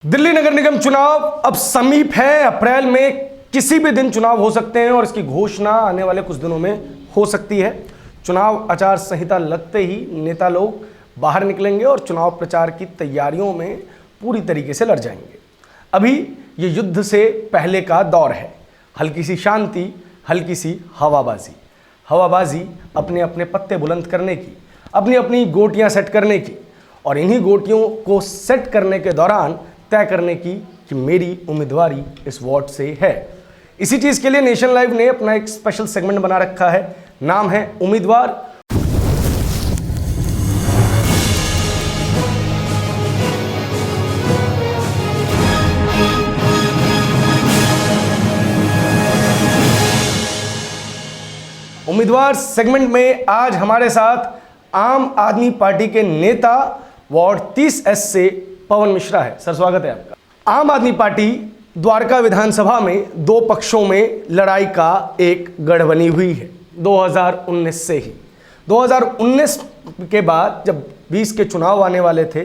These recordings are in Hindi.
दिल्ली नगर निगम चुनाव अब समीप है। अप्रैल में किसी भी दिन चुनाव हो सकते हैं और इसकी घोषणा आने वाले कुछ दिनों में हो सकती है। चुनाव आचार संहिता लगते ही नेता लोग बाहर निकलेंगे और चुनाव प्रचार की तैयारियों में पूरी तरीके से लड़ जाएंगे। अभी ये युद्ध से पहले का दौर है। हल्की सी शांति, हल्की सी हवाबाजी अपने अपने पत्ते बुलंद करने की, अपनी अपनी गोटियां सेट करने की और इन्हीं गोटियों को सेट करने के दौरान तय करने की कि मेरी उम्मीदवारी इस वार्ड से है। इसी चीज़ के लिए नेशन लाइव ने अपना एक स्पेशल सेगमेंट बना रखा है। नाम है उम्मीदवार। उम्मीदवार सेगमेंट में आज हमारे साथ आम आदमी पार्टी के नेता वार्ड 30S से पवन मिश्रा है। सर, स्वागत है आपका। आम आदमी पार्टी द्वारका विधानसभा में दो पक्षों में लड़ाई का एक गढ़ बनी हुई है 2019 से ही। 2019 के बाद जब 20 के चुनाव आने वाले थे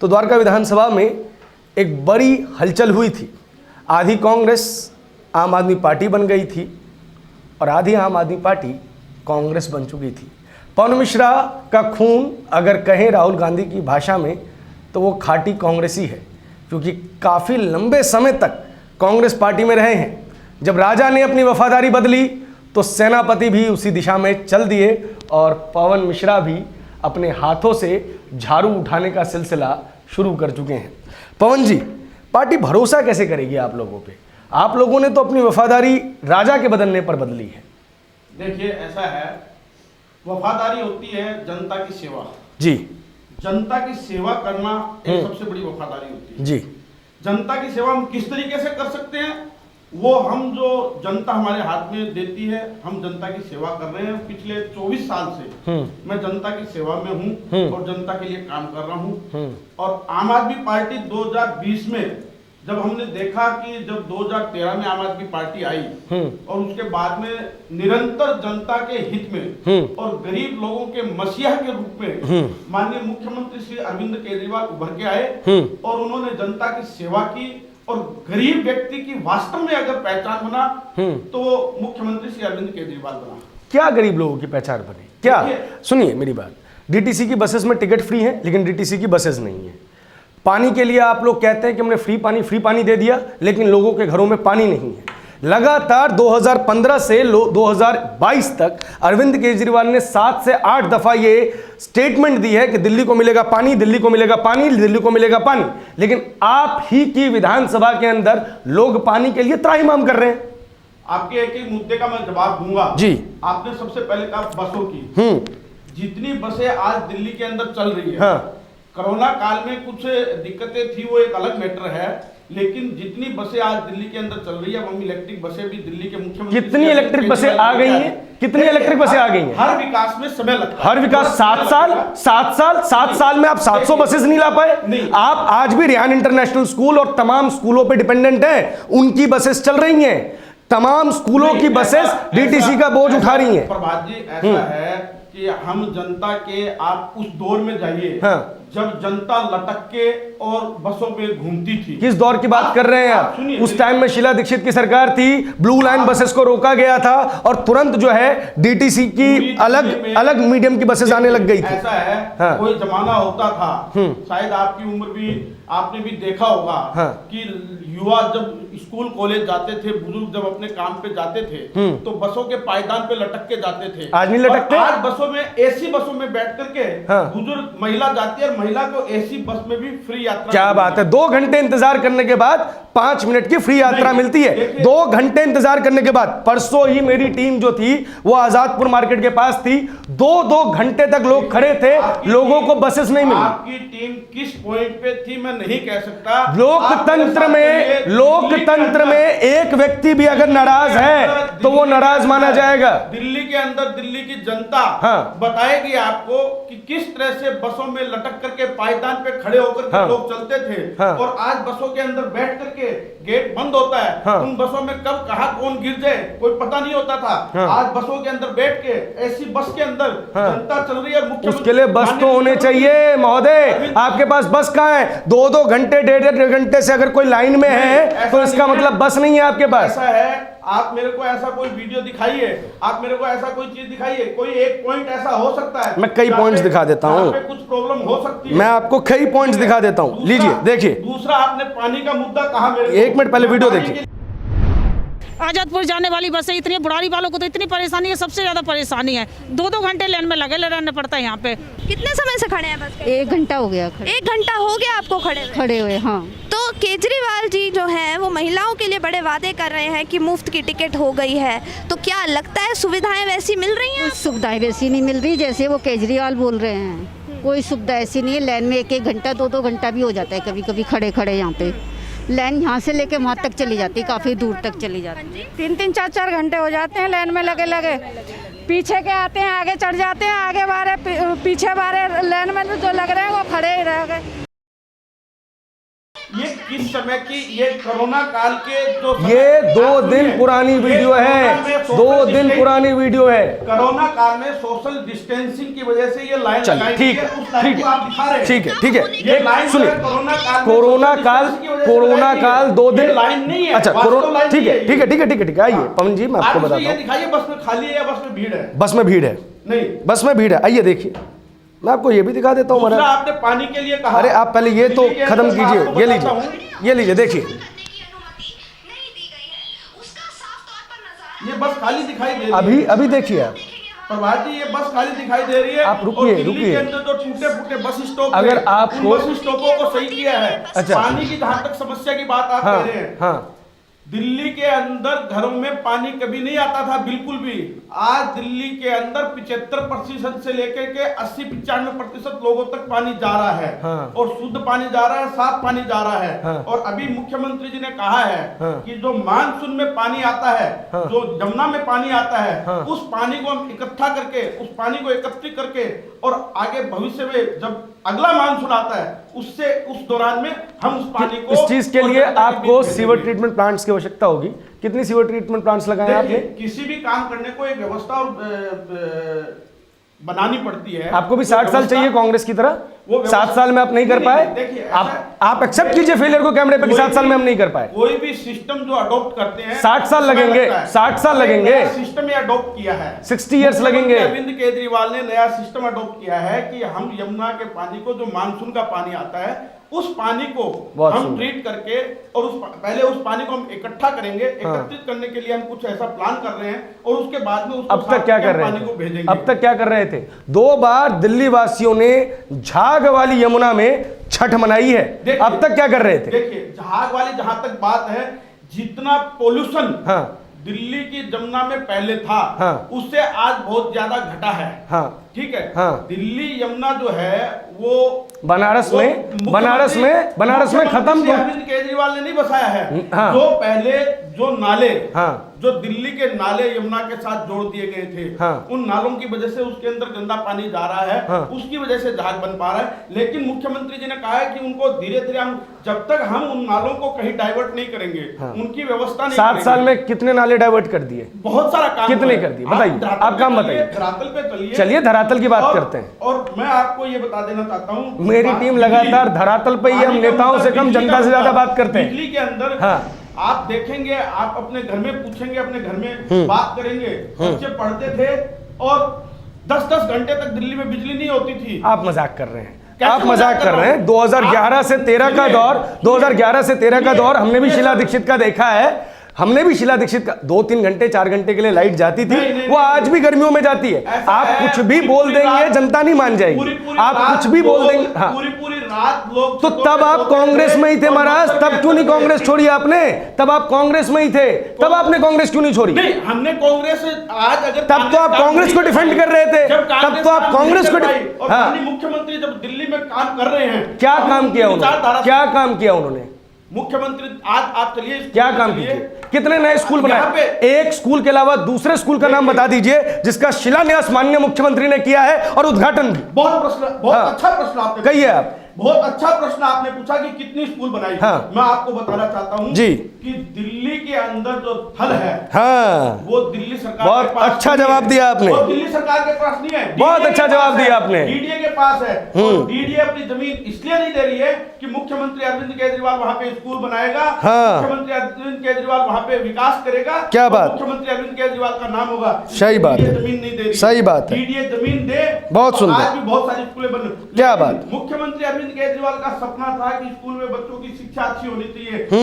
तो द्वारका विधानसभा में एक बड़ी हलचल हुई थी। आधी कांग्रेस आम आदमी पार्टी बन गई थी और आधी आम आदमी पार्टी कांग्रेस बन चुकी थी। पवन मिश्रा का खून अगर कहें राहुल गांधी की भाषा में तो वो खाटी कांग्रेसी है, क्योंकि काफ़ी लंबे समय तक कांग्रेस पार्टी में रहे हैं। जब राजा ने अपनी वफादारी बदली तो सेनापति भी उसी दिशा में चल दिए और पवन मिश्रा भी अपने हाथों से झाड़ू उठाने का सिलसिला शुरू कर चुके हैं। पवन जी, पार्टी भरोसा कैसे करेगी आप लोगों पे? आप लोगों ने तो अपनी वफादारी राजा के बदलने पर बदली है। देखिए, ऐसा है, वफादारी होती है जनता की सेवा। जी, जनता की सेवा करना एक सबसे बड़ी वफादारी होती है। जी, जनता की सेवा हम किस तरीके से कर सकते हैं, वो हम जो जनता हमारे हाथ में देती है, हम जनता की सेवा कर रहे हैं। पिछले 24 साल से मैं जनता की सेवा में हूं और जनता के लिए काम कर रहा हूं। और आम आदमी पार्टी 2020 में जब हमने देखा कि जब 2013 में आम आदमी पार्टी आई और उसके बाद में निरंतर जनता के हित में और गरीब लोगों के मसीहा के रूप में माननीय मुख्यमंत्री श्री अरविंद केजरीवाल उभर के आए और उन्होंने जनता की सेवा की और गरीब व्यक्ति की वास्तव में अगर पहचान बना तो वो मुख्यमंत्री श्री अरविंद केजरीवाल बना। क्या गरीब लोगों की पहचान बने? क्या? सुनिए मेरी बात। डीटीसी की बसेस में टिकट फ्री है, लेकिन डीटीसी की बसेस नहीं है। पानी के लिए आप लोग कहते हैं कि हमने फ्री पानी दे दिया, लेकिन लोगों के घरों में पानी नहीं है। लगातार 2015 से 2022 तक अरविंद केजरीवाल ने 7 से 8 दफा ये स्टेटमेंट दी है कि दिल्ली को मिलेगा पानी, दिल्ली को मिलेगा पानी, दिल्ली को मिलेगा पानी, लेकिन आप ही की विधानसभा के अंदर लोग पानी के लिए त्राहिमाम कर रहे हैं। आपके एक एक मुद्दे का मैं जवाब दूंगा। जी, आपने सबसे पहले कहा बसों की। जितनी बसें आज दिल्ली के अंदर चल रही है, हाँ, कोरोना काल में कुछ दिक्कतें थी, वो एक अलग मैटर है, लेकिन जितनी बसें आज दिल्ली के अंदर चल रही है, हम इलेक्ट्रिक बसें भी दिल्ली के मुख्यमंत्री कितनी इलेक्ट्रिक बसें आ गई हैं? कितनी इलेक्ट्रिक बसें आ गई हैं? हर विकास में समय लगता है। हर विकास 7 साल में आप 700 बसेस नहीं ला पाए। आप आज भी रियान इंटरनेशनल स्कूल और तमाम स्कूलों पे डिपेंडेंट हैं, उनकी बसेस चल रही हैं। तमाम स्कूलों की बसेस डीटीसी का बोझ उठा रही हैं। प्रभात जी, ऐसा है कि हम जनता के, आप उस दौर में जाइए, हाँ, जब जनता लटक के और बसों में घूमती थी। किस दौर की बात कर रहे हैं आप? उस टाइम में शीला दीक्षित की सरकार थी, ब्लू लाइन बसेस को रोका गया था और तुरंत जो है डीटीसी की अलग मीडियम की बसेस आने लग गई थी। ऐसा है, हाँ, कोई जमाना होता था, शायद आपकी उम्र भी, आपने भी देखा होगा, हाँ, कि युवा जब स्कूल कॉलेज जाते थे, बुजुर्ग जब अपने काम पे जाते थे तो बसों के पायदान पे लटक के जाते थे। आज नहीं लटकते। आज बसों में, एसी बसों में बैठ करके, हाँ, बुजुर्ग महिला जाती है और महिला को एसी बस में भी फ्री यात्रा। क्या बात है! 2 घंटे इंतजार करने के बाद 5 मिनट की फ्री यात्रा मिलती है। 2 घंटे इंतजार करने के बाद। परसों ही मेरी टीम जो थी वो आजादपुर मार्केट के पास थी। 2 घंटे तक लोग खड़े थे, लोगों को बसेस नहीं मिली। आपकी टीम किस पॉइंट पे थी मैं नहीं कह सकता। लोकतंत्र में एक व्यक्ति भी अगर नाराज है तो वो नाराज माना जाएगा। दिल्ली के अंदर दिल्ली की जनता, हाँ, बताएगी आपको कि किस तरह से बसों में लटक करके पायदान पे खड़े होकर, हाँ, लोग चलते थे, हाँ, और आज बसों के अंदर बैठ करके गेट बंद होता है, हाँ, उन बसों में कब कहां कौन गिर जाए कोई पता नहीं होता था, हाँ, आज बसों के अंदर बैठ के ऐसी बस के अंदर, हाँ, जनता चल रही है। उसके लिए बस तो होने चाहिए महोदय। आपके पास बस कहाँ है? 2 2 घंटे, डेढ़ घंटे से अगर कोई लाइन में है तो इसका मतलब बस नहीं है आपके पास। ऐसा है, आप मेरे को ऐसा कोई वीडियो दिखाइए, आप मेरे को ऐसा कोई चीज दिखाइए, कोई एक पॉइंट ऐसा हो सकता है। मैं कई पॉइंट्स दिखा देता हूँ, कुछ प्रॉब्लम हो सकती है, मैं आपको कई पॉइंट्स दिखा देता हूँ। लीजिए देखिए। दूसरा, आपने पानी का मुद्दा कहा मेरे को, 1 मिनट पहले वीडियो देखिए। आजादपुर जाने वाली बसें इतनी, बुढ़ारी वालों को तो इतनी परेशानी है, सबसे ज्यादा परेशानी है। 2 घंटे लाइन में लगे रहना पड़ता है यहाँ पे। कितने समय से खड़े हैं बस पे? 1 घंटा हो गया खड़े 1 घंटा हो गया आपको खड़े हुए। हाँ, तो केजरीवाल जी जो हैं वो महिलाओं के लिए बड़े वादे कर रहे हैं कि मुफ्त की टिकट हो गई है, तो क्या लगता है सुविधाएं वैसी मिल रही हैं? कुछ सुविधाएं वैसी नहीं मिल रही जैसे वो केजरीवाल बोल रहे हैं। कोई सुविधा ऐसी नहीं है। लाइन में 1 घंटा 2 घंटा भी हो जाता है कभी कभी खड़े खड़े। यहाँ पे लाइन यहाँ से लेके वहाँ तक चली जाती है, काफ़ी दूर तक चली जाती है। 3-3 4-4 घंटे हो जाते हैं लाइन में लगे। पीछे के आते हैं, आगे चढ़ जाते हैं, आगे वाले पीछे वाले लाइन में जो लग रहे हैं वो खड़े ही रह गए। ये किस समय की, ये कोरोना काल के जो ये 2 दिन पुरानी वीडियो है, 2 दिन पुरानी वीडियो है। कोरोना काल में सोशल डिस्टेंसिंग की वजह से ये लाइन चल लगाई ठीक गई है, उस लाइन ठीक को आप दिखा रहे है, हैं। ठीक है, ठीक है। ये एक लाइन सुनिए, कोरोना काल 2 दिन, लाइन नहीं है। अच्छा कोरोना, ठीक है, ये। ठीक है, ठीक है, ठीक है, ठीक है। आइए पवन जी, मैं आपको आप बताता ये हूँ। दिखाइए बस में खाली है या बस में भीड़ है? बस में भीड़ है, नहीं, बस में भीड़ है। आइए देखिए, मैं आपको ये भी दिखा देता हूँ। दूसरा, आपने पानी के लिए कहा। अरे आप पहले ये तो दिल्ली के खत्म अंदर कीजिए, आपको ये बताता लीजिए, हूं। ये लीजिए देखिए। ये बस खाली दिखाई दे रही है। अभी देखिए आप। प्रभात जी, ये बस खाली दिखाई दे रही है। आप रुकिए, और दिल्ली रुकिए। के अंदर जो टूटे फूटे बस स्टॉप अगर थे, आपको- उन बस स्टॉपों को सही किया है। अच्छा। पानी की जहां तक समस्या की बात आप हाँ, कह रहे हैं, हाँ। दिल्ली के अंदर घरों में पानी कभी नहीं आता था, बिल्कुल भी। आज दिल्ली के अंदर 75% से लेकर के 80-95% लोगों तक पानी जा रहा है। हाँ। और शुद्ध पानी जा रहा है, साफ पानी जा रहा है। हाँ। और अभी मुख्यमंत्री जी ने कहा है हाँ। कि जो मानसून में पानी आता है, हाँ। जो जमुना में पानी आता है, हाँ। उस पानी को हम इकट्ठा करके, उस पानी को एकत्रित करके, और आगे भविष्य में जब अगला मानसून आता है, उससे उस दौरान में हम उस पानी को, इस चीज के लिए और जनता के आपको बीच सीवर भेजेंगे। ट्रीटमेंट प्लांट्स की आवश्यकता होगी। कितनी सीवर ट्रीटमेंट प्लांट्स लगाए हैं देखिए, आपने? किसी भी काम करने को एक व्यवस्था और बनानी पड़ती है। आपको भी 60 साल चाहिए कांग्रेस की तरह? वो 7 साल में आप नहीं कर पाए? देखिए, आप एक्सेप्ट कीजिए फेलियर को कैमरे पे कि 7 साल में हम नहीं कर पाए। कोई भी सिस्टम जो अडॉप्ट करते हैं 60 साल लगेंगे, 60 साल लगेंगे। सिस्टम अडॉप्ट किया है, 60 years लगेंगे। अरविंद केजरीवाल ने नया सिस्टम अडॉप्ट किया है कि हम यमुना के पानी को, जो मानसून का पानी आता है, उस पानी को बहुत हम सुंदर। ट्रीट करके, और पहले उस पानी को हम इकट्ठा करेंगे। एकत्रित करने के लिए हम कुछ ऐसा प्लान कर रहे हैं, और उसके बाद में उसको अब तक क्या कर रहे पानी को थे? भेजेंगे। अब तक क्या कर रहे थे? 2 बार दिल्ली वासियों ने झाग वाली यमुना में छठ मनाई है। देखिए, अब तक क्या कर रहे थे? देखिए, जहाज वाली जहां तक बात है, जितना पोल्यूशन हाँ, दिल्ली की जमुना में पहले था, हाँ। उससे आज बहुत ज्यादा घटा है। हाँ, ठीक है। हाँ। दिल्ली यमुना जो है वो बनारस वो में मुख्यमंत्री खत्म श्री अरविंद केजरीवाल ने नहीं बसाया है। हाँ। जो पहले जो नाले, हाँ। जो दिल्ली के नाले यमुना के साथ जोड़ दिए गए थे, हाँ। उन नालों की वजह से उसके अंदर गंदा पानी जा रहा है। हाँ। उसकी वजह से जहाज बन पा रहा है। लेकिन मुख्यमंत्री जी ने कहा है कि उनको धीरे धीरे हम, जब तक हम उन नालों को कहीं डाइवर्ट नहीं करेंगे, हाँ। उनकी व्यवस्था नहीं 7 करेंगे। साल में कितने नाले डाइवर्ट कर दिए? बहुत सारा काम कितने हुआ है। कर दिए? बताइए, धरातल आप पे काम चलिए, बताइए। धरातल पे चलिए, चलिए धरातल की बात और- करते हैं। और मैं आपको ये बता देना चाहता हूँ, मेरी टीम लगातार धरातल पे ही, हम नेताओं से कम जनता से ज्यादा बात करते हैं। बिजली के अंदर हाँ। आप देखेंगे, आप अपने घर में पूछेंगे, अपने घर में बात करेंगे, बच्चे पढ़ते थे और 10-10 घंटे तक दिल्ली में बिजली नहीं होती थी। आप मजाक कर रहे हैं, कैसे आप मजाक कर रहे हैं। 2011 से 13 का दौर, 2011 से 13 का दौर हमने भी शीला दीक्षित का देखा है। हमने भी शीला दीक्षित का 2-3 घंटे 4 घंटे के लिए लाइट जाती थी, वो आज भी गर्मियों में जाती है। आप कुछ भी बोल देंगे, जनता नहीं मान जाएगी। आप कुछ भी बोल देंगे। हाँ, पूरी रात लोग, तो तब आप कांग्रेस में ही थे महाराज, तब क्यों नहीं कांग्रेस छोड़ी आपने? तब आप कांग्रेस में ही थे, तब आपने कांग्रेस क्यों नहीं छोड़ी? नहीं, हमने कांग्रेस आज, अगर तब तो आप कांग्रेस को डिफेंड कर रहे थे, तब तो आप कांग्रेस को और हाँ, माननीय मुख्यमंत्री जब दिल्ली में काम कर रहे हैं, क्या हम काम उनकी किया उन्होंने? विचारधारा से- क्या काम किया उन्होंने? मुख्यमंत्री आज आप चलिए, क्या काम किए? कितने नए स्कूल यहाँ बनाए? पे- एक स्कूल के अलावा दूसरे स्कूल का नाम बता दीजिए जिसका शिलान्यास माननीय मुख्यमंत्री ने किया है और उद्घाटन भी। बहुत हाँ। अच्छा प्रश्न आपने कहिए आप। बहुत अच्छा प्रश्न आपने पूछा कि कितनी स्कूल बनाई। हाँ। मैं आपको बताना चाहता हूँ जी कि दिल्ली के अंदर जो थल है हाँ, वो दिल्ली सरकार बहुत के पास अच्छा नहीं है। जवाब दिया आपने। वो दिल्ली सरकार के पास नहीं है, बहुत DDA अच्छा के जवाब पास दिया है। आपने। डीडीए के पास है और डीडीए अपनी जमीन इसलिए नहीं दे रही है कि मुख्यमंत्री अरविंद केजरीवाल वहां पे स्कूल बनाएगा, हाँ। मुख्यमंत्री अरविंद केजरीवाल वहां पे विकास करेगा, क्या और बात। मुख्यमंत्री अरविंद केजरीवाल का नाम होगा। सही बात DDA है। जमीन नहीं दे रही, सही बात है। डीडीए जमीन दे। बहुत सुंदर। आज भी बहुत सारी स्कूलें बन रही। क्या लेकिन बात। मुख्यमंत्री अरविंद केजरीवाल का सपना था कि स्कूल में बच्चों की शिक्षा अच्छी होनी चाहिए, तो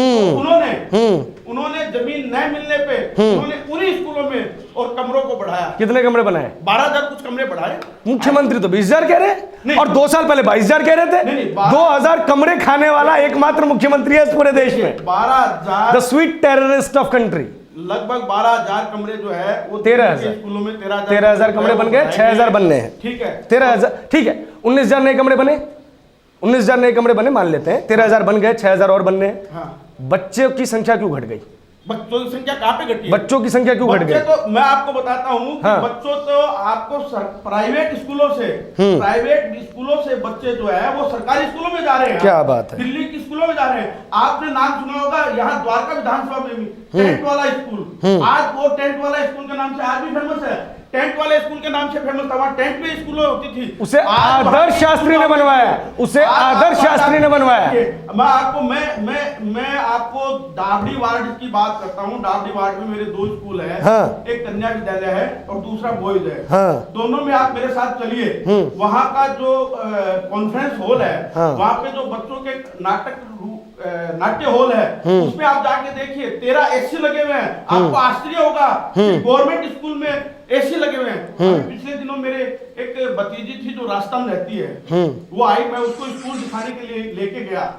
उन्होंने जमीन न मिलने पे उन्होंने उन्हीं स्कूलों में और कमरों को बढ़ाया। कितने कमरे बनाए? 12,000 कुछ कमरे बढ़ाए। मुख्यमंत्री तो 20,000 कह रहे नहीं। हैं और 2 साल पहले 22,000 कह रहे थे। नहीं, 12,000 2,000 कमरे खाने वाला एकमात्र मुख्यमंत्री है इस पूरे देश में। 12,000 the sweet terrorist of country. लगभग 12,000 कमरे जो है वो 13,000 स्कूलों में 13,000 कमरे बन गए, 6,000 बनने हैं। ठीक है, 13,000 ठीक है, 19,000 नए कमरे बने, 19,000 नए कमरे बने मान लेते हैं, 13,000 बन गए, 6,000 और बनने हैं। हाँ। बच्चों की संख्या क्यों घट गई? बच्चों की संख्या कहाँ पे घटी है? बच्चों की संख्या क्यों घट बच्चे गई? तो मैं आपको बताता हूँ कि हाँ। बच्चों तो आपको प्राइवेट स्कूलों से बच्चे जो है वो सरकारी स्कूलों में जा रहे हैं। क्या बात है। दिल्ली की स्कूलों में जा रहे हैं। आपने नाम सुना होगा यहाँ द्वारका विधानसभा में भी टेंट वाला स्कूल, आज वो टेंट वाला स्कूल के नाम से आज भी फेमस है। टेंट वाले स्कूल के नाम से फेमस था, वहाँ टेंट में स्कूल होती थी। उसे आदर्श शास्त्री ने बनवाया, उसे आदर्श शास्त्री ने बनवाया। मैं आपको डाबडी वार्ड की बात करता हूँ। डाबडी वार्ड में मेरे 2 स्कूल है। हाँ। एक कन्या विद्यालय है और दूसरा बॉयज है। हाँ। दोनों में आप मेरे साथ चलिए। वहाँ का जो कॉन्फ्रेंस हॉल है, हाँ। वहाँ पे जो बच्चों के नाट्य हॉल है, उसमें आप जाके देखिए 13 एसी लगे हुए हैं। आपको आश्चर्य होगा कि गवर्नमेंट स्कूल में एसी लगे हुए हैं। पिछले दिनों मेरे एक भतीजी थी जो राजस्थान रहती है, वो आई, मैं उसको स्कूल दिखाने के लिए लेके गया।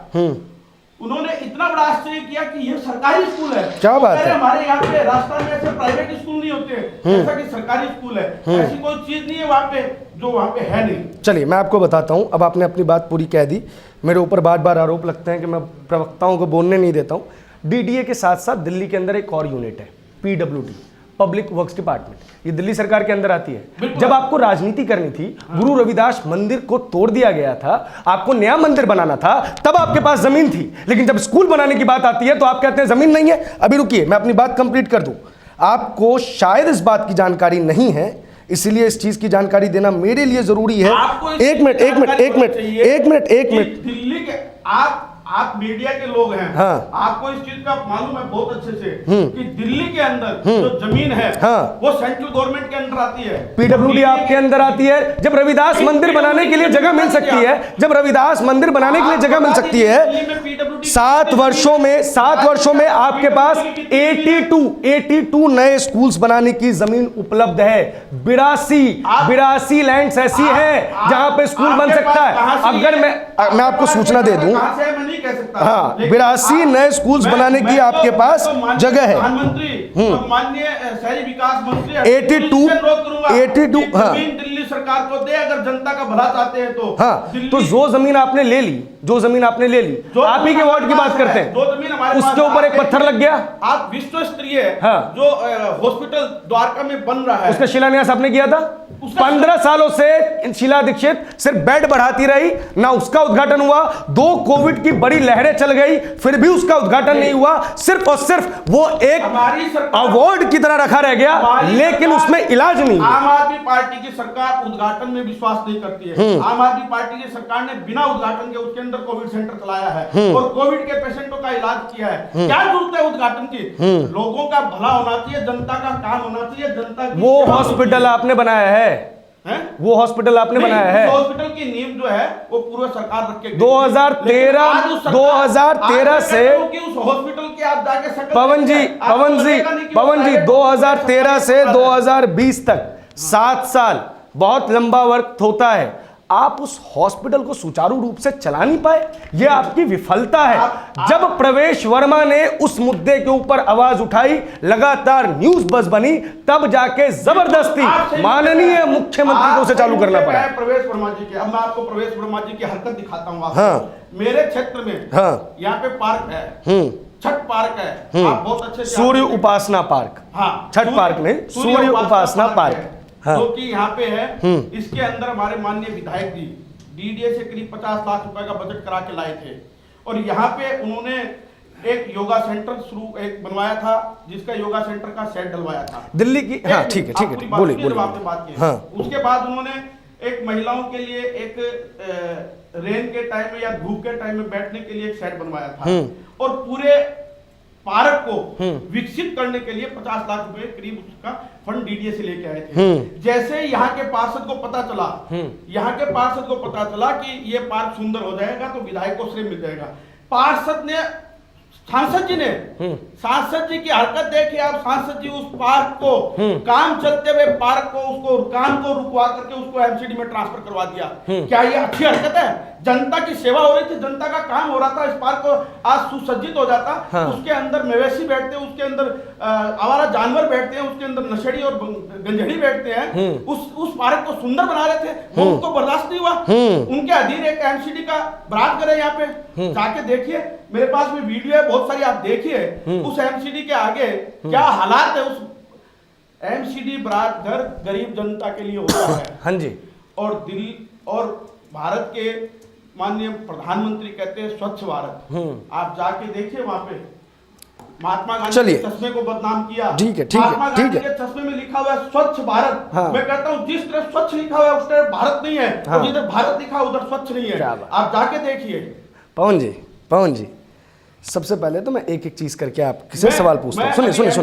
उन्होंने इतना बड़ा आश्चर्य किया कि ये सरकारी स्कूल है। क्या बात है। हमारे यहाँ पे राजस्थान में ऐसे प्राइवेट स्कूल नहीं होते, ऐसा कि सरकारी स्कूल है। ऐसी कोई चीज नहीं है वहाँ पे जो वहाँ पे है नहीं। चलिए मैं आपको बताता हूं, अब आपने अपनी बात पूरी कह दी। मेरे ऊपर बार बार आरोप लगते हैं कि मैं प्रवक्ताओं को बोलने नहीं देता हूं। डीडीए के साथ साथ दिल्ली के अंदर एक और यूनिट है, पीडब्ल्यूडी, पब्लिक वर्क्स डिपार्टमेंट। ये दिल्ली सरकार के अंदर आती है। जब आपको राजनीति करनी थी, गुरु रविदास मंदिर को तोड़ दिया गया था, आपको नया मंदिर बनाना था, तब आपके पास जमीन थी। लेकिन जब स्कूल बनाने की बात आती है तो आप कहते हैं जमीन नहीं है। अभी रुकिए, मैं अपनी बात कंप्लीट कर दूं। आपको शायद इस बात की जानकारी नहीं है, इसलिए इस चीज की जानकारी देना मेरे लिए जरूरी है। एक मिनट दिल्ली के आप मीडिया के लोग हैं। हाँ। आपको इस चीज का मालूम है बहुत अच्छे से कि दिल्ली के अंदर जो जमीन है, हाँ। वो सेंट्रल गवर्नमेंट के अंदर आती है। पीडब्ल्यूडी आपके अंदर आती है। जब रविदास मंदिर बनाने के लिए जगह मिल सकती है, जब रविदास मंदिर बनाने के लिए जगह मिल सकती है, 7 वर्षों में आपके पास 82 नए स्कूल्स बनाने की जमीन उपलब्ध है। 82 लैंड्स ऐसी हैं जहां पे स्कूल बन सकता है। अगर मैं आपको सूचना दे दूं, हाँ, 82 नए स्कूल्स बनाने की आपके पास जगह है। प्रधानमंत्री, माननीय शहरी विकास मंत्री 82 हाँ। जमीन दिल्ली सरकार को दे, अगर जनता का भला चाहते हैं तो। हाँ, तो जो जमीन आपने ले ली, आप ही के वार्ड की बात करते हैं, जो जमीन हमारे उसके ऊपर एक पत्थर लग गया। आप विश्व स्तरीय हाँ। जो हॉस्पिटल द्वारका में बन रहा है, उसका शिलान्यास आपने किया था। 15 सालों से शीला दीक्षित सिर्फ बेड बढ़ाती रही, ना उसका उद्घाटन हुआ। 2 कोविड की बड़ी लहरें चल गई, फिर भी उसका उद्घाटन नहीं हुआ। सिर्फ और सिर्फ वो एक अवार्ड की तरह रखा रह गया, लेकिन उसमें इलाज नहीं। आम आदमी पार्टी की सरकार उद्घाटन में विश्वास नहीं करती है। आम आदमी पार्टी की सरकार ने बिना उद्घाटन के उसके अंदर कोविड सेंटर चलाया है और कोविड के पेशेंटों का इलाज किया है। क्या जरूरत है उद्घाटन की? लोगों का भला होना चाहिए, जनता का काम होना चाहिए, जनता की वो हॉस्पिटल आपने बनाया है, वो हॉस्पिटल आपने बनाया है। हॉस्पिटल की नींव जो है वो पूर्व सरकार रख के 2013 से उस हॉस्पिटल की आप जाके पवन जी 2013 से 2020 तक 7 साल बहुत लंबा वक्त होता है। आप उस हॉस्पिटल को सुचारू रूप से चला नहीं पाए, यह आपकी विफलता है। जब प्रवेश वर्मा ने उस मुद्दे के ऊपर आवाज उठाई, लगातार न्यूज बज़ बनी, तब जाके जबरदस्ती माननीय मुख्यमंत्री को उसे चालू करना पड़ा। प्रवेश वर्मा जी के, अब मैं आपको प्रवेश वर्मा जी की हरकत दिखाता हूँ। हाँ। मेरे क्षेत्र में, हाँ, यहाँ पे पार्क है, छठ पार्क है, आप बहुत अच्छे से सूर्य उपासना पार्क, हाँ, छठ पार्क नहीं, सूर्य उपासना पार्क, हाँ। जो कि यहाँ पे है। इसके अंदर हमारे माननीय विधायक जी डीडीए से करीब 50 लाख रुपए का बजट करा के लाए थे। और यहाँ पे उन्होंने एक योगा सेंटर एक बनवाया था, जिसका योगा सेंटर का सेट डलवाया था दिल्ली की। हाँ ठीक है बोलिए बोलिए। आपने बात की। हाँ। उसके बाद उन्होंने एक महिलाओं के लिए एक रेन के टाइम में या धूप के टाइम में बैठने के लिए एक सेट बनवाया था। और पूरे पार्क को विकसित करने के लिए 50 लाख रुपए करीब उसका फंड डीडीए से लेके आए थे। जैसे यहाँ के पार्षद को पता चला, कि ये पार्क सुंदर हो जाएगा तो विधायक को श्रेय मिल जाएगा। सांसद जी की हरकत देखिए आप। सांसद जी उस पार्क को काम चलते हुए पार्क को उसको काम को रुकवा करके उसको एमसीडी में ट्रांसफर करवा दिया। क्या ये अच्छी हरकत है? जनता की सेवा हो रही थी, जनता का काम हो रहा था। इस पार्क को आज सुसज्जित हो जाता। हाँ। उसके अंदर मवेशी बैठते हैं, उसके अंदर आवारा जानवर बैठते हैं, उसके अंदर नशेड़ी और गंजड़ी बैठते हैं। उस पार्क को सुंदर बना रहे थे, वो उनको बर्दाश्त नहीं हुआ। उनके अधीन एक एमसीडी का बरात करे, यहाँ पे जाके देखिए, मेरे पास में वीडियो है बहुत सारी, आप देखिए उस एमसीडी के आगे क्या हालात है। उस एमसीडी बरात घर गरीब जनता के लिए होता है। हाँ जी। और दिल्ली और भारत के माननीय प्रधानमंत्री कहते हैं स्वच्छ भारत। आप जाके देखिए वहां पे महात्मा गांधी के चश्मे को बदनाम किया। ठीक है महात्मा गांधी के चश्मे में लिखा हुआ है स्वच्छ भारत। हाँ। मैं कहता हूँ जिस तरह स्वच्छ लिखा हुआ है उस तरह भारत नहीं है। हाँ। और जिधर भारत लिखा उधर स्वच्छ नहीं है। आप जाके देखिए। पवन जी सबसे पहले तो मैं एक एक चीज करके आप किसी सवाल पूछता हूँ।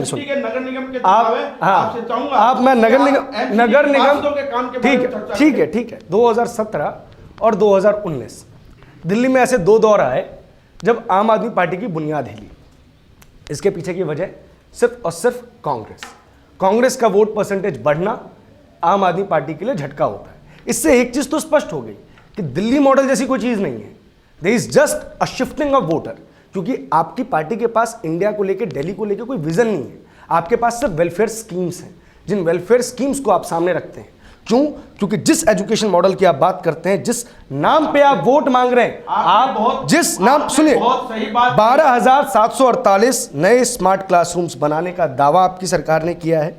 सुनिए नगर निगम के आपसे चाहूंगा आप, मैं नगर निगम ठीक है 2017 और 2019 दिल्ली में ऐसे 2 दौर आए जब आम आदमी पार्टी की बुनियाद हिली। इसके पीछे की वजह सिर्फ और सिर्फ कांग्रेस का वोट परसेंटेज बढ़ना आम आदमी पार्टी के लिए झटका होता है। इससे एक चीज तो स्पष्ट हो गई कि दिल्ली मॉडल जैसी कोई चीज नहीं है। There is just a shifting of voter, क्योंकि आपकी पार्टी के पास इंडिया को लेकर, दिल्ली को लेकर कोई विजन नहीं है। आपके पास सिर्फ वेलफेयर स्कीम्स हैं, जिन वेलफेयर स्कीम्स को आप सामने रखते हैं। क्यों? क्योंकि जिस एजुकेशन मॉडल की आप बात करते हैं, जिस नाम पे आप वोट मांग रहे हैं, आप जिस नाम, सुनिए, 12,748 नए स्मार्ट क्लासरूम्स बनाने का दावा आपकी सरकार ने किया है।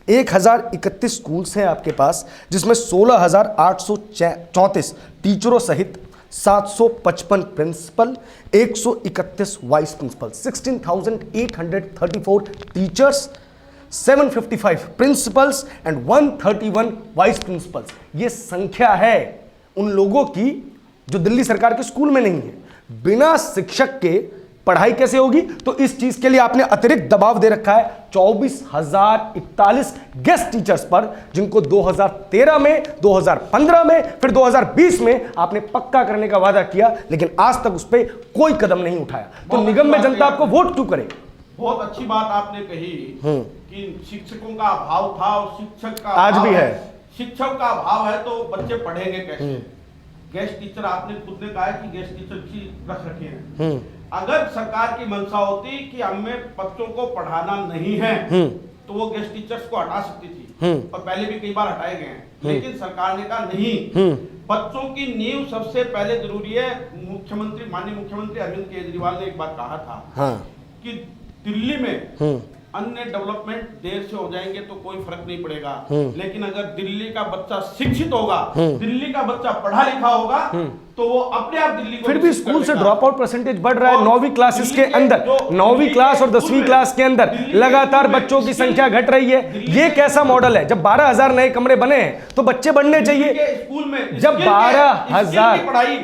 1031 स्कूल्स हैं आपके पास, जिसमें 16,834 टीचरों सहित 755 principal, 131 vice principal, 16,834 teachers, 755 principals and 131 vice principals. ये संख्या है उन लोगों की जो दिल्ली सरकार के स्कूल में नहीं है। बिना शिक्षक के पढ़ाई कैसे होगी? तो इस चीज के लिए आपने अतिरिक्त दबाव दे रखा है 24,041 गेस्ट टीचर्स पर, जिनको 2013 में, 2015 में, फिर 2020 में आपने पक्का करने का वादा किया, लेकिन आज तक उस पर कोई कदम नहीं उठाया। तो निगम में जनता आपको वोट क्यों करे? बहुत अच्छी बात आपने कही कि शिक्षकों का अभाव था और शिक्षक का आज भी है। शिक्षक का अभाव है तो बच्चे पढ़ेंगे कैसे? गेस्ट टीचर आपने खुद ने कहा है कि गेस्ट टीचर की रख रखे हैं। अगर सरकार की मंशा होती कि हमें बच्चों को पढ़ाना नहीं है तो वो गेस्ट टीचर्स को हटा सकती थी, और पहले भी कई बार हटाए गए हैं। लेकिन सरकार ने कहा नहीं, बच्चों की नींव सबसे पहले जरूरी है। माननीय मुख्यमंत्री अरविंद केजरीवाल ने एक बात कहा था कि दिल्ली में अन्य डेवलपमेंट देर से हो जाएंगे तो कोई फर्क नहीं पड़ेगा, लेकिन अगर दिल्ली का बच्चा शिक्षित होगा, दिल्ली का बच्चा पढ़ा लिखा होगा, तो वो अपने आप दिल्ली को फिर भी स्कूल से ड्रॉप आउट परसेंटेज बढ़ रहा है। 9वीं क्लासेस के अंदर, 9वीं क्लास और 10वीं क्लास के अंदर लगातार बच्चों की संख्या घट रही है। ये कैसा मॉडल है? जब 12,000 नए कमरे बने हैं तो बच्चे बढ़ने चाहिए। स्कूल में जब 12,000 पढ़ाई,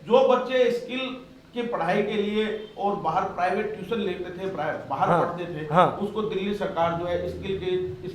जो बच्चे स्किल की पढ़ाई के लिए और बाहर प्राइवेट ट्यूशन लेते थे, बाहर पढ़ते थे, उसको दिल्ली सरकार जो है स्किल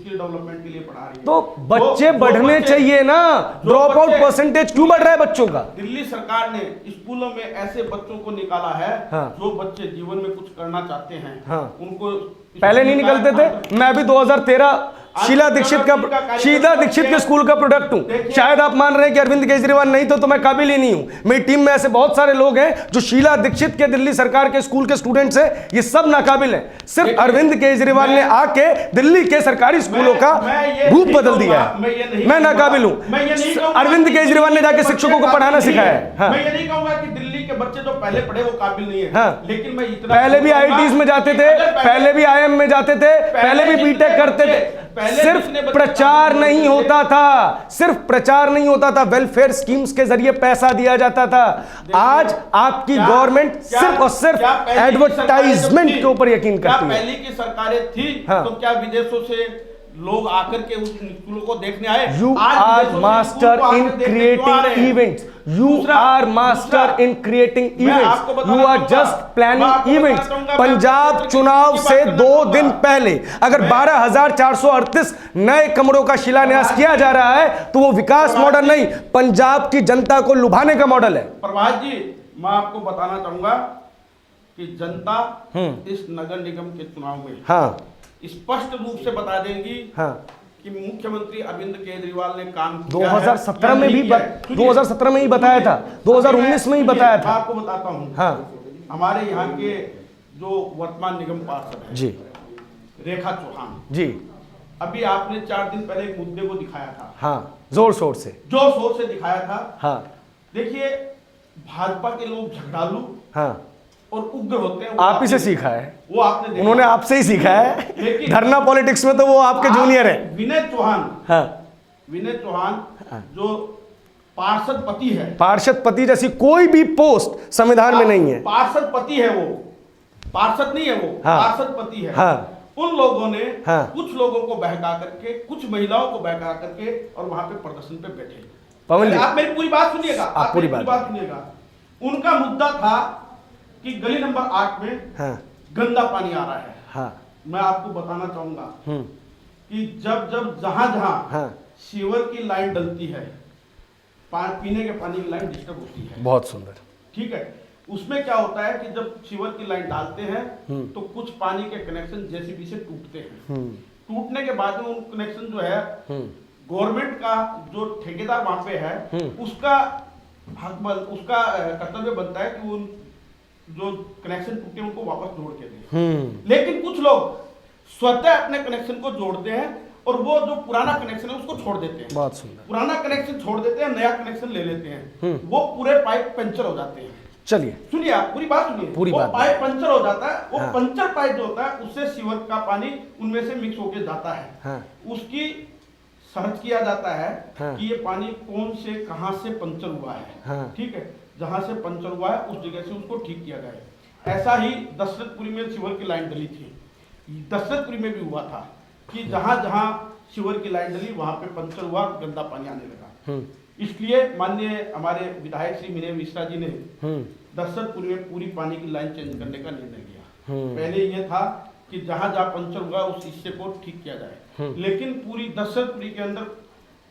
डेवलपमेंट के लिए पढ़ा रही है। तो बच्चे बढ़ने चाहिए ना, ड्रॉप आउट परसेंटेज क्यों बढ़ रहा है बच्चों का? दिल्ली सरकार ने स्कूलों में ऐसे बच्चों को निकाला है जो बच्चे जीवन में कुछ करना चाहते हैं। उनको पहले नहीं निकलते थे। मैं भी 2013 शीला दीक्षित के स्कूल का प्रोडक्ट हूं। शायद आप मान रहे हैं कि अरविंद केजरीवाल नहीं तो मैं काबिल ही नहीं हूं। मेरी टीम में ऐसे बहुत सारे लोग हैं जो शीला दीक्षित के दिल्ली सरकार के स्कूल के स्टूडेंट्स हैं। ये सब नाकाबिल हैं। सिर्फ अरविंद केजरीवाल ने आके दिल्ली के सरकारी स्कूलों का रूप बदल दिया है। मैं नाकाबिल हूं। अरविंद केजरीवाल ने जाके शिक्षकों को पढ़ाना सिखाया है। मैं ये नहीं कहूंगा कि दिल्ली के बच्चे जो पहले पढ़े वो काबिल नहीं है, लेकिन मैं इतना, पहले भी IITs में जाते थे, पहले भी IIM में जाते थे, पहले भी बीटेक करते थे। पहले सिर्फ जितने बच्चे प्रचार काम नहीं करते होता था, सिर्फ प्रचार नहीं होता था, वेलफेयर स्कीम्स के जरिए पैसा दिया जाता था। आज आपकी गवर्नमेंट सिर्फ और सिर्फ एडवर्टाइजमेंट के ऊपर यकीन करती है। पहले की सरकारें थी हाँ। तो क्या विदेशों से लोग आकर के उस स्कूलों को देखने आए? You आज are विदेशों से master स्कूल को आकर in देखने क्यों आ रहे creating हैं? events. You are master in creating events. You are just planning events. Punjab चुनाव से 2 दिन पहले अगर 12,438 नए कमरों का शिलान्यास किया जा रहा है तो वो विकास मॉडल नहीं, पंजाब की जनता को लुभाने का मॉडल है। प्रभात जी, मैं आपको बताना चाहूंगा कि जनता इस नगर निगम के चुनाव में हाँ स्पष्ट रूप से बता देगी हाँ कि मुख्यमंत्री अरविंद केजरीवाल ने काम किया 2017 है में भी 2017 में ही बताया था, 2019 में ही बताया था। मैं आपको बताता हूँ। हाँ हमारे यहाँ के जो वर्तमान निगम पार्षद है जी रेखा चौहान जी, अभी आपने 4 दिन पहले एक मुद्दे को दिखाया था, हाँ जोर शोर से, जो शोर से दिखाया था। हाँ देखिए, भाजपा के लोग झगड़ालू हाँ और उग्र होते हैं। आप ही से सीखा है, वो आपने देखा। उन्होंने आपसे ही सीखा है। लेकिन- धरना पॉलिटिक्स में तो वो आपके जूनियर है। विनय चौहान, हाँ विनय चौहान जो पार्षद पति है, पार्षद पति जैसी कोई भी पोस्ट संविधान में नहीं है। पार्षद पति है वो, पार्षद नहीं है वो, हाँ। पार्षद पति है। हाँ उन लोगों ने हाँ। कुछ लोगों को बहका करके, कुछ महिलाओं को बहका करके और वहां पे प्रदर्शन पे बैठे। पवन जी, आप मेरी पूरी बात सुनिएगा, आप पूरी मेरी बात सुनिएगा। उनका मुद्दा था कि गली नंबर 8 में हाँ गंदा पानी आ रहा है। हाँ मैं आपको बताना चाहूंगा कि जब जब जहां जहां हाँ सीवर की लाइन डलती है, पीने के पानी की लाइन डिस्टर्ब होती है। बहुत सुंदर। ठीक है, उसमें क्या होता है कि जब सीवर की लाइन डालते हैं तो कुछ पानी के कनेक्शन जेसीबी से टूटते हैं। टूटने के बाद में उन कनेक्शन जो है गवर्नमेंट का जो ठेकेदार वहां पे है उसका उसका कर्तव्य बनता है कि उन जो कनेक्शन टूटे उनको वापस जोड़ के दें। लेकिन कुछ लोग स्वतः अपने कनेक्शन को जोड़ते हैं और वो जो पुराना कनेक्शन है उसको छोड़ देते हैं। बहुत सुंदर। पुराना कनेक्शन छोड़ देते हैं, नया कनेक्शन ले लेते हैं। वो पूरे पाइप पंचर हो जाते हैं। चलिए सुनिए, आप पूरी बात सुनिए। पूरी वो बात। पाइप पंचर हो जाता है, वो हाँ। पंचर पाइप जो होता है उससे सीवर का पानी उनमें से मिक्स होके जाता है। हाँ। उसकी सर्च किया जाता है हाँ। कि ये पानी कौन से कहां से पंचर हुआ है। हाँ। ठीक है, जहां से पंचर हुआ है उस जगह से उसको ठीक किया गया। ऐसा ही दशरथपुरी में सीवर की लाइन डली थी। दशरथपुरी में भी हुआ था कि जहां जहां सीवर की लाइन डली वहां पे पंचर हुआ, गंदा पानी आने लगा। इसलिए माननीय हमारे विधायक श्री विनय मिश्रा जी ने दशरथपुरी में पूरी पानी की लाइन चेंज करने का निर्णय लिया। पहले ये था कि जहां जहां पंचर हुआ उस हिस्से को ठीक किया जाए, लेकिन पूरी दशरथपुरी के अंदर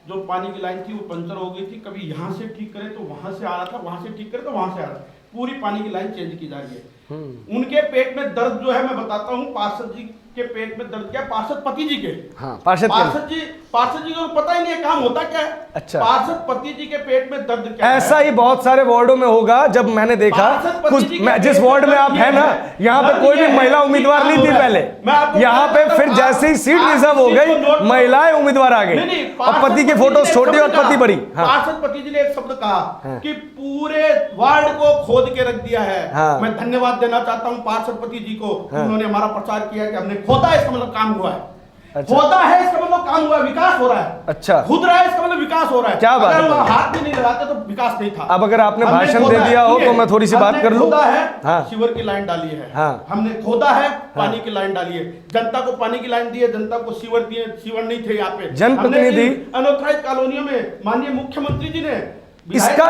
जो पानी की लाइन थी वो पंचर हो गई थी। कभी यहाँ से ठीक करे तो वहां से आ रहा था, वहां से ठीक करे तो वहां से आ रहा था। पूरी पानी की लाइन चेंज की जा रही है। उनके पेट में दर्द जो है मैं बताता हूँ, पार्षद जी के पेट में दर्द क्या, पार्षद पति जी के। हाँ पार्षद पार्षद जी को पता ही नहीं है काम होता क्या है। अच्छा। पार्षद पति जी के पेट में दर्द क्या है। ऐसा ही बहुत सारे वार्डों में होगा। जब मैंने देखा कुछ, जिस वार्ड में आप है ना, यहाँ पे कोई भी महिला उम्मीदवार नहीं थी पहले, यहाँ पे फिर जैसे ही सीट रिजर्व हो गई महिलाएं उम्मीदवार आ गई और पति की फोटोज छोटी और पति बड़ी। पार्षद पति जी ने एक शब्द कहा कि पूरे वार्ड को खोद के रख दिया है। मैं धन्यवाद देना चाहता हूँ पार्षद पति जी को, उन्होंने हमारा प्रचार किया कि हमने खोदा है, इसका मतलब काम हुआ है। अच्छा। खोदा है इसका मतलब काम हुआ, विकास हो रहा है। अच्छा। खुद रहा है इसका मतलब विकास हो रहा है। क्या बात है। अगर वहाँ हाथ भी नहीं लगाते तो विकास नहीं था। अब अगर आपने हमने भाषण खोदा दे है, दिया हो ठीक तो है, मैं थोड़ी सी बात कर लूं। खोदा है, हाँ। सीवर की लाइन डाली है। हाँ। हमने खोदा है, पानी की लाइन डाली है, जनता को पानी की लाइन दी है, जनता को सीवर दिए, सीवर नहीं थे यहाँ पे। जनप्रतिनिधि अनऑथराइज्ड कॉलोनियों में माननीय मुख्यमंत्री जी ने इसका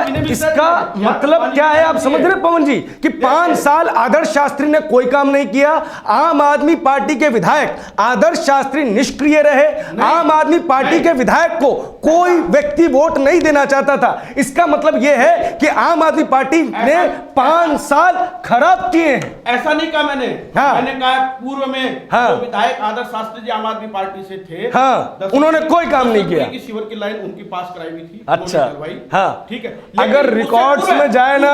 मतलब क्या है आप समझ रहे पवन जी कि 5 साल आदर्श शास्त्री ने कोई काम नहीं किया। आम आदमी पार्टी के विधायक आदर्श शास्त्री निष्क्रिय रहे। आम आदमी पार्टी के विधायक को कोई व्यक्ति वोट नहीं देना चाहता था। इसका मतलब यह है कि आम आदमी पार्टी ने 5 साल खराब किए हैं। ऐसा नहीं कहा मैंने। हाँ। मैंने कहा पूर्व में हाँ। जो विधायक आदर्श शास्त्री जी आम आदमी पार्टी से थे, हाँ। उन्होंने कोई काम नहीं किया। की सीवर की लाइन उनकी पास कराई हुई थी। अच्छा। हाँ। ठीक है, अगर रिकॉर्ड्स में जाए ना,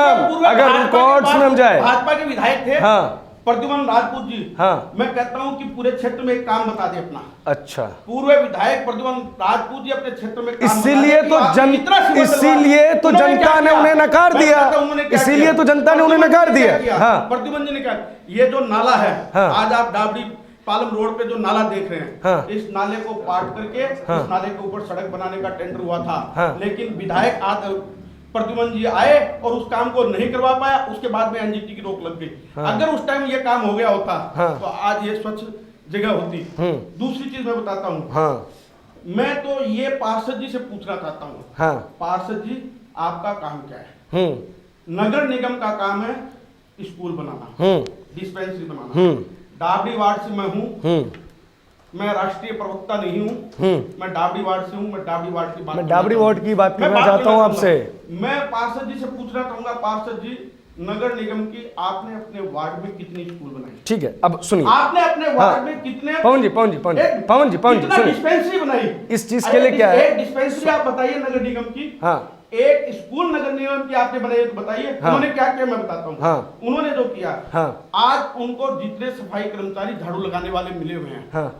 अगर रिकॉर्ड्स में हम जाए, भाजपा के विधायक थे हाँ। प्रद्युमन राजपूत जी। हाँ। मैं कहता हूं कि पूरे क्षेत्र में एक काम बता दे अपना। अच्छा। पूर्व विधायक प्रद्युमन राजपूत जी अपने क्षेत्र में काम इसीलिए तो जनता ने उन्हें नकार दिया। इसीलिए तो जनता ने उन्हें नकार दिया। हाँ। प्रद्युमन जी ने कहा ये जो नाला है, हाँ। आज आप डाबरी पालम रोड पे जो नाला देख रहे हैं, हाँ। इस नाले को पाट करके हाँ। इस नाले के ऊपर सड़क बनाने का टेंडर हुआ था, हाँ। लेकिन विधायक प्रद्युमन जी आए और उस काम को नहीं करवा पाया, उसके बाद में एनजीटी की रोक लग गई। हाँ। अगर उस टाइम ये काम हो गया होता हाँ। तो आज ये स्वच्छ जगह होती। दूसरी चीज मैं बताता हूँ, हाँ मैं तो ये पार्षद जी से पूछना चाहता हूँ, हाँ पार्षद जी आपका काम क्या है? नगर निगम का काम है स्कूल बनाना, डिस्पेंसरी बनाना। डाबरी वार्ड से मैं हूँ, मैं राष्ट्रीय प्रवक्ता नहीं हूँ, मैं डाबरी वार्ड से हूँ, मैं डाबरी वार्ड की बात मैं डाबरी वार्ड की बात करना चाहता हूँ आपसे। मैं पार्षद जी से पूछना चाहूंगा, पार्षद जी नगर निगम की आपने अपने वार्ड में कितनी स्कूल बनाई? ठीक है, अब सुनिए, आपने अपने वार्ड में कितने पवन जी सुनिए, डिस्पेंसरी बनाई? इस चीज के लिए क्या है? एक डिस्पेंसरी आप बताइए नगर निगम की। हाँ। एक स्कूल नगर निगम की आपने बनाई तो बताइए। हाँ। उन्होंने क्या किया मैं बताता हूँ। हाँ। उन्होंने जो किया, हाँ। आज उनको जितने सफाई कर्मचारी झाड़ू लगाने वाले मिले हुए हैं, हाँ।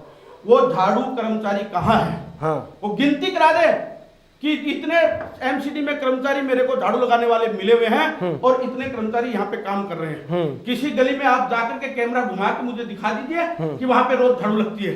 वो झाड़ू कर्मचारी कहाँ है? हाँ। वो गिनती करा दे कि इतने एमसीडी में कर्मचारी मेरे को झाड़ू लगाने वाले मिले हुए हैं और इतने कर्मचारी यहाँ पे काम कर रहे हैं। किसी गली में आप जाकर के कैमरा घुमा के मुझे दिखा दीजिए कि वहां पे रोज झाड़ू लगती है।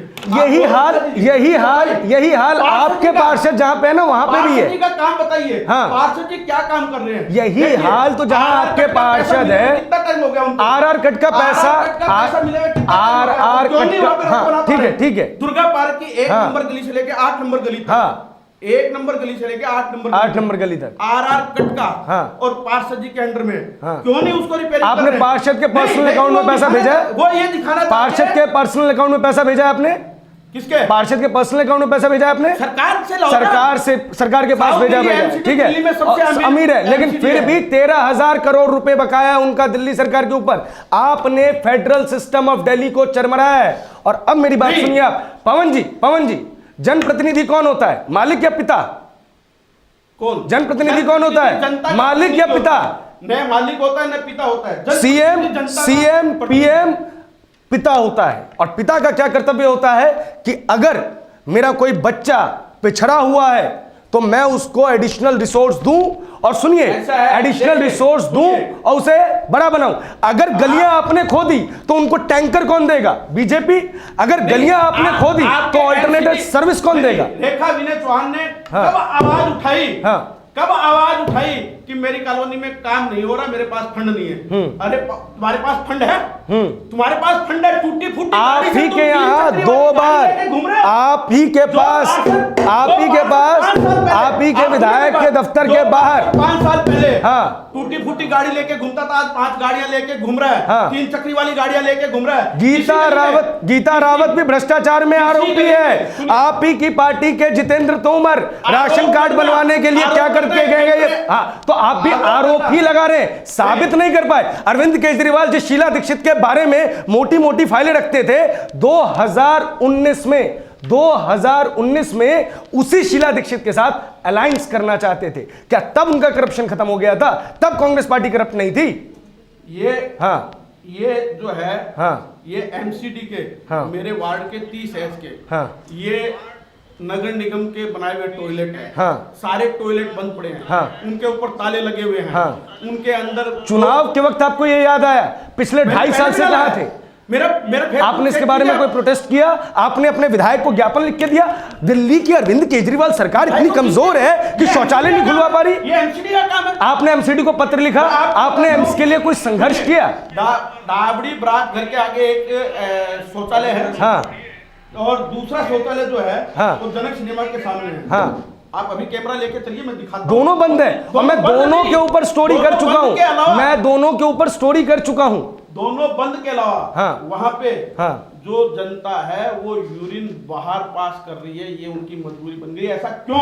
यही हाल आपके पार्षद जहाँ पे है ना, वहां पे भी है। पार्षद जी का काम बताइए। हाँ। पार्षद जी क्या काम कर रहे हैं? यही हाल तो जहाँ आपके पार्षद है, कितना टाइम हो गया उनको? आर कट का पैसा मिले हुए आर कट का, हाँ ठीक है दुर्गा पार्क की 1 हाँ। नंबर गली से लेके 8 नंबर गली तक, हाँ 1 नंबर गली से लेके 8 नंबर गली तक आर कट का, हाँ। और पार्षद जी के अंडर में, हाँ। क्यों नहीं उसको रिपेयरिंग कर आपने रहे? पार्षद के पर्सनल नहीं, अकाउंट में वो पैसा दिखाना- भेजा है? वो ये दिखाना पार्षद चाहते के हैं। पर्सनल अकाउंट में पैसा भेजा है आपने? किसके? पार्षद के पर्सनल अकाउंट में पैसा भेजा है आपने? सरकार से लाओ ना। सरकार के पास साउथ भेजा दिल्ली है, MCD ठीक दिल्ली में सबसे है, अमीर है, लेकिन MCD फिर है। भी 13,000 करोड़ रुपए बकाया है उनका दिल्ली सरकार के ऊपर। आपने फेडरल सिस्टम ऑफ दिल्ली को चरमराया है। और अब मेरी बात सुनिए आप, पवन जी, जनप्रतिनिधि कौन होता है, मालिक या पिता? कौन जनप्रतिनिधि कौन होता है, जनता का मालिक या प्रतिनिधि पिता? होता है। न मालिक होता है न पिता होता है। सीएम पीएम पिता होता है। और पिता का क्या कर्तव्य होता है कि अगर मेरा कोई बच्चा पिछड़ा हुआ है तो मैं उसको एडिशनल रिसोर्स दूं, और सुनिए, एडिशनल रिसोर्स दूं और उसे बड़ा बनाऊं। अगर गलियां आपने खोदी तो उनको टैंकर कौन देगा? बीजेपी। अगर गलियां आपने खोदी तो ऑल्टरनेटिव सर्विस कौन देगा? रेखा विनय चौहान ने हाँ। कब आवाज उठाई? हाँ। कब आवाज उठाई कि मेरी कॉलोनी में काम नहीं हो रहा, मेरे पास फंड नहीं है? अरे तुम्हारे पास फंड है? तुम्हारे पास फंड है? टूटी फूटी आप गाड़ी से ही तुम के तीन यहाँ चक्री 2 वाली बार, गाड़ी लेके घूम रहे हो? आप ही के पास, आप ही के विधायक के दफ्तर के बाहर 5 साल पहले हाँ। टूटी फूटी गाड़ी लेके घूमता था, आज 5 गाड़ियां लेके घूम रहा है। हाँ। 3 चक्री वाली गाड़ियां लेके घूम रहा है। गीता रावत भी भ्रष्टाचार में आरोपी है। आप ही की पार्टी के जितेंद्र तोमर राशन कार्ड बनवाने के लिए क्या करके गए? हाँ, तो आप भी आरोप ही लगा रहे हैं, साबित नहीं कर पाए। अरविंद केजरीवाल जिस शीला दीक्षित के बारे में मोटी मोटी फाइलें रखते थे, 2019 में उसी शीला दीक्षित के साथ अलायंस करना चाहते थे। क्या तब उनका करप्शन खत्म हो गया था? तब कांग्रेस पार्टी करप्ट नहीं थी? ये जो है, हाँ। ये एमसीडी के, हाँ। मेरे वार्ड के 30 एच के, हाँ। ये नगर निगम के बनाए हुए टॉयलेट है। हाँ। सारे टॉयलेट बंद पड़े हैं। हाँ। उनके ऊपर ताले लगे हुए हैं। हाँ। उनके अंदर चुनाव के वक्त आपको ये याद आया? पिछले 2.5 साल से कहां थे? मेरा आपने इसके बारे में कोई प्रोटेस्ट किया? आपने अपने विधायक को ज्ञापन लिख के दिया? दिल्ली की अरविंद केजरीवाल सरकार इतनी कमजोर है कि शौचालय नहीं खुलवा पा रही। ये एमसीडी का काम है। आपने एमसीडी को पत्र लिखा? आपने एम्स के लिए कोई संघर्ष किया? डाबड़ी बरात घर के आगे एक शौचालय है। हाँ। और दूसरा शौचालय जो है, हाँ। वो जनक सिनेमा के सामने है। हाँ। आप अभी कैमरा लेके चलिए, मैं दिखाता हूं। दोनों बंद है और मैं दोनों के ऊपर स्टोरी कर चुका हूं। मैं दोनों के ऊपर स्टोरी कर चुका हूं। दोनों बंद के अलावा हाँ। वहां पे हाँ। जो जनता है वो यूरिन बाहर पास कर रही है, ये उनकी मजबूरी बन गई। ऐसा क्यों?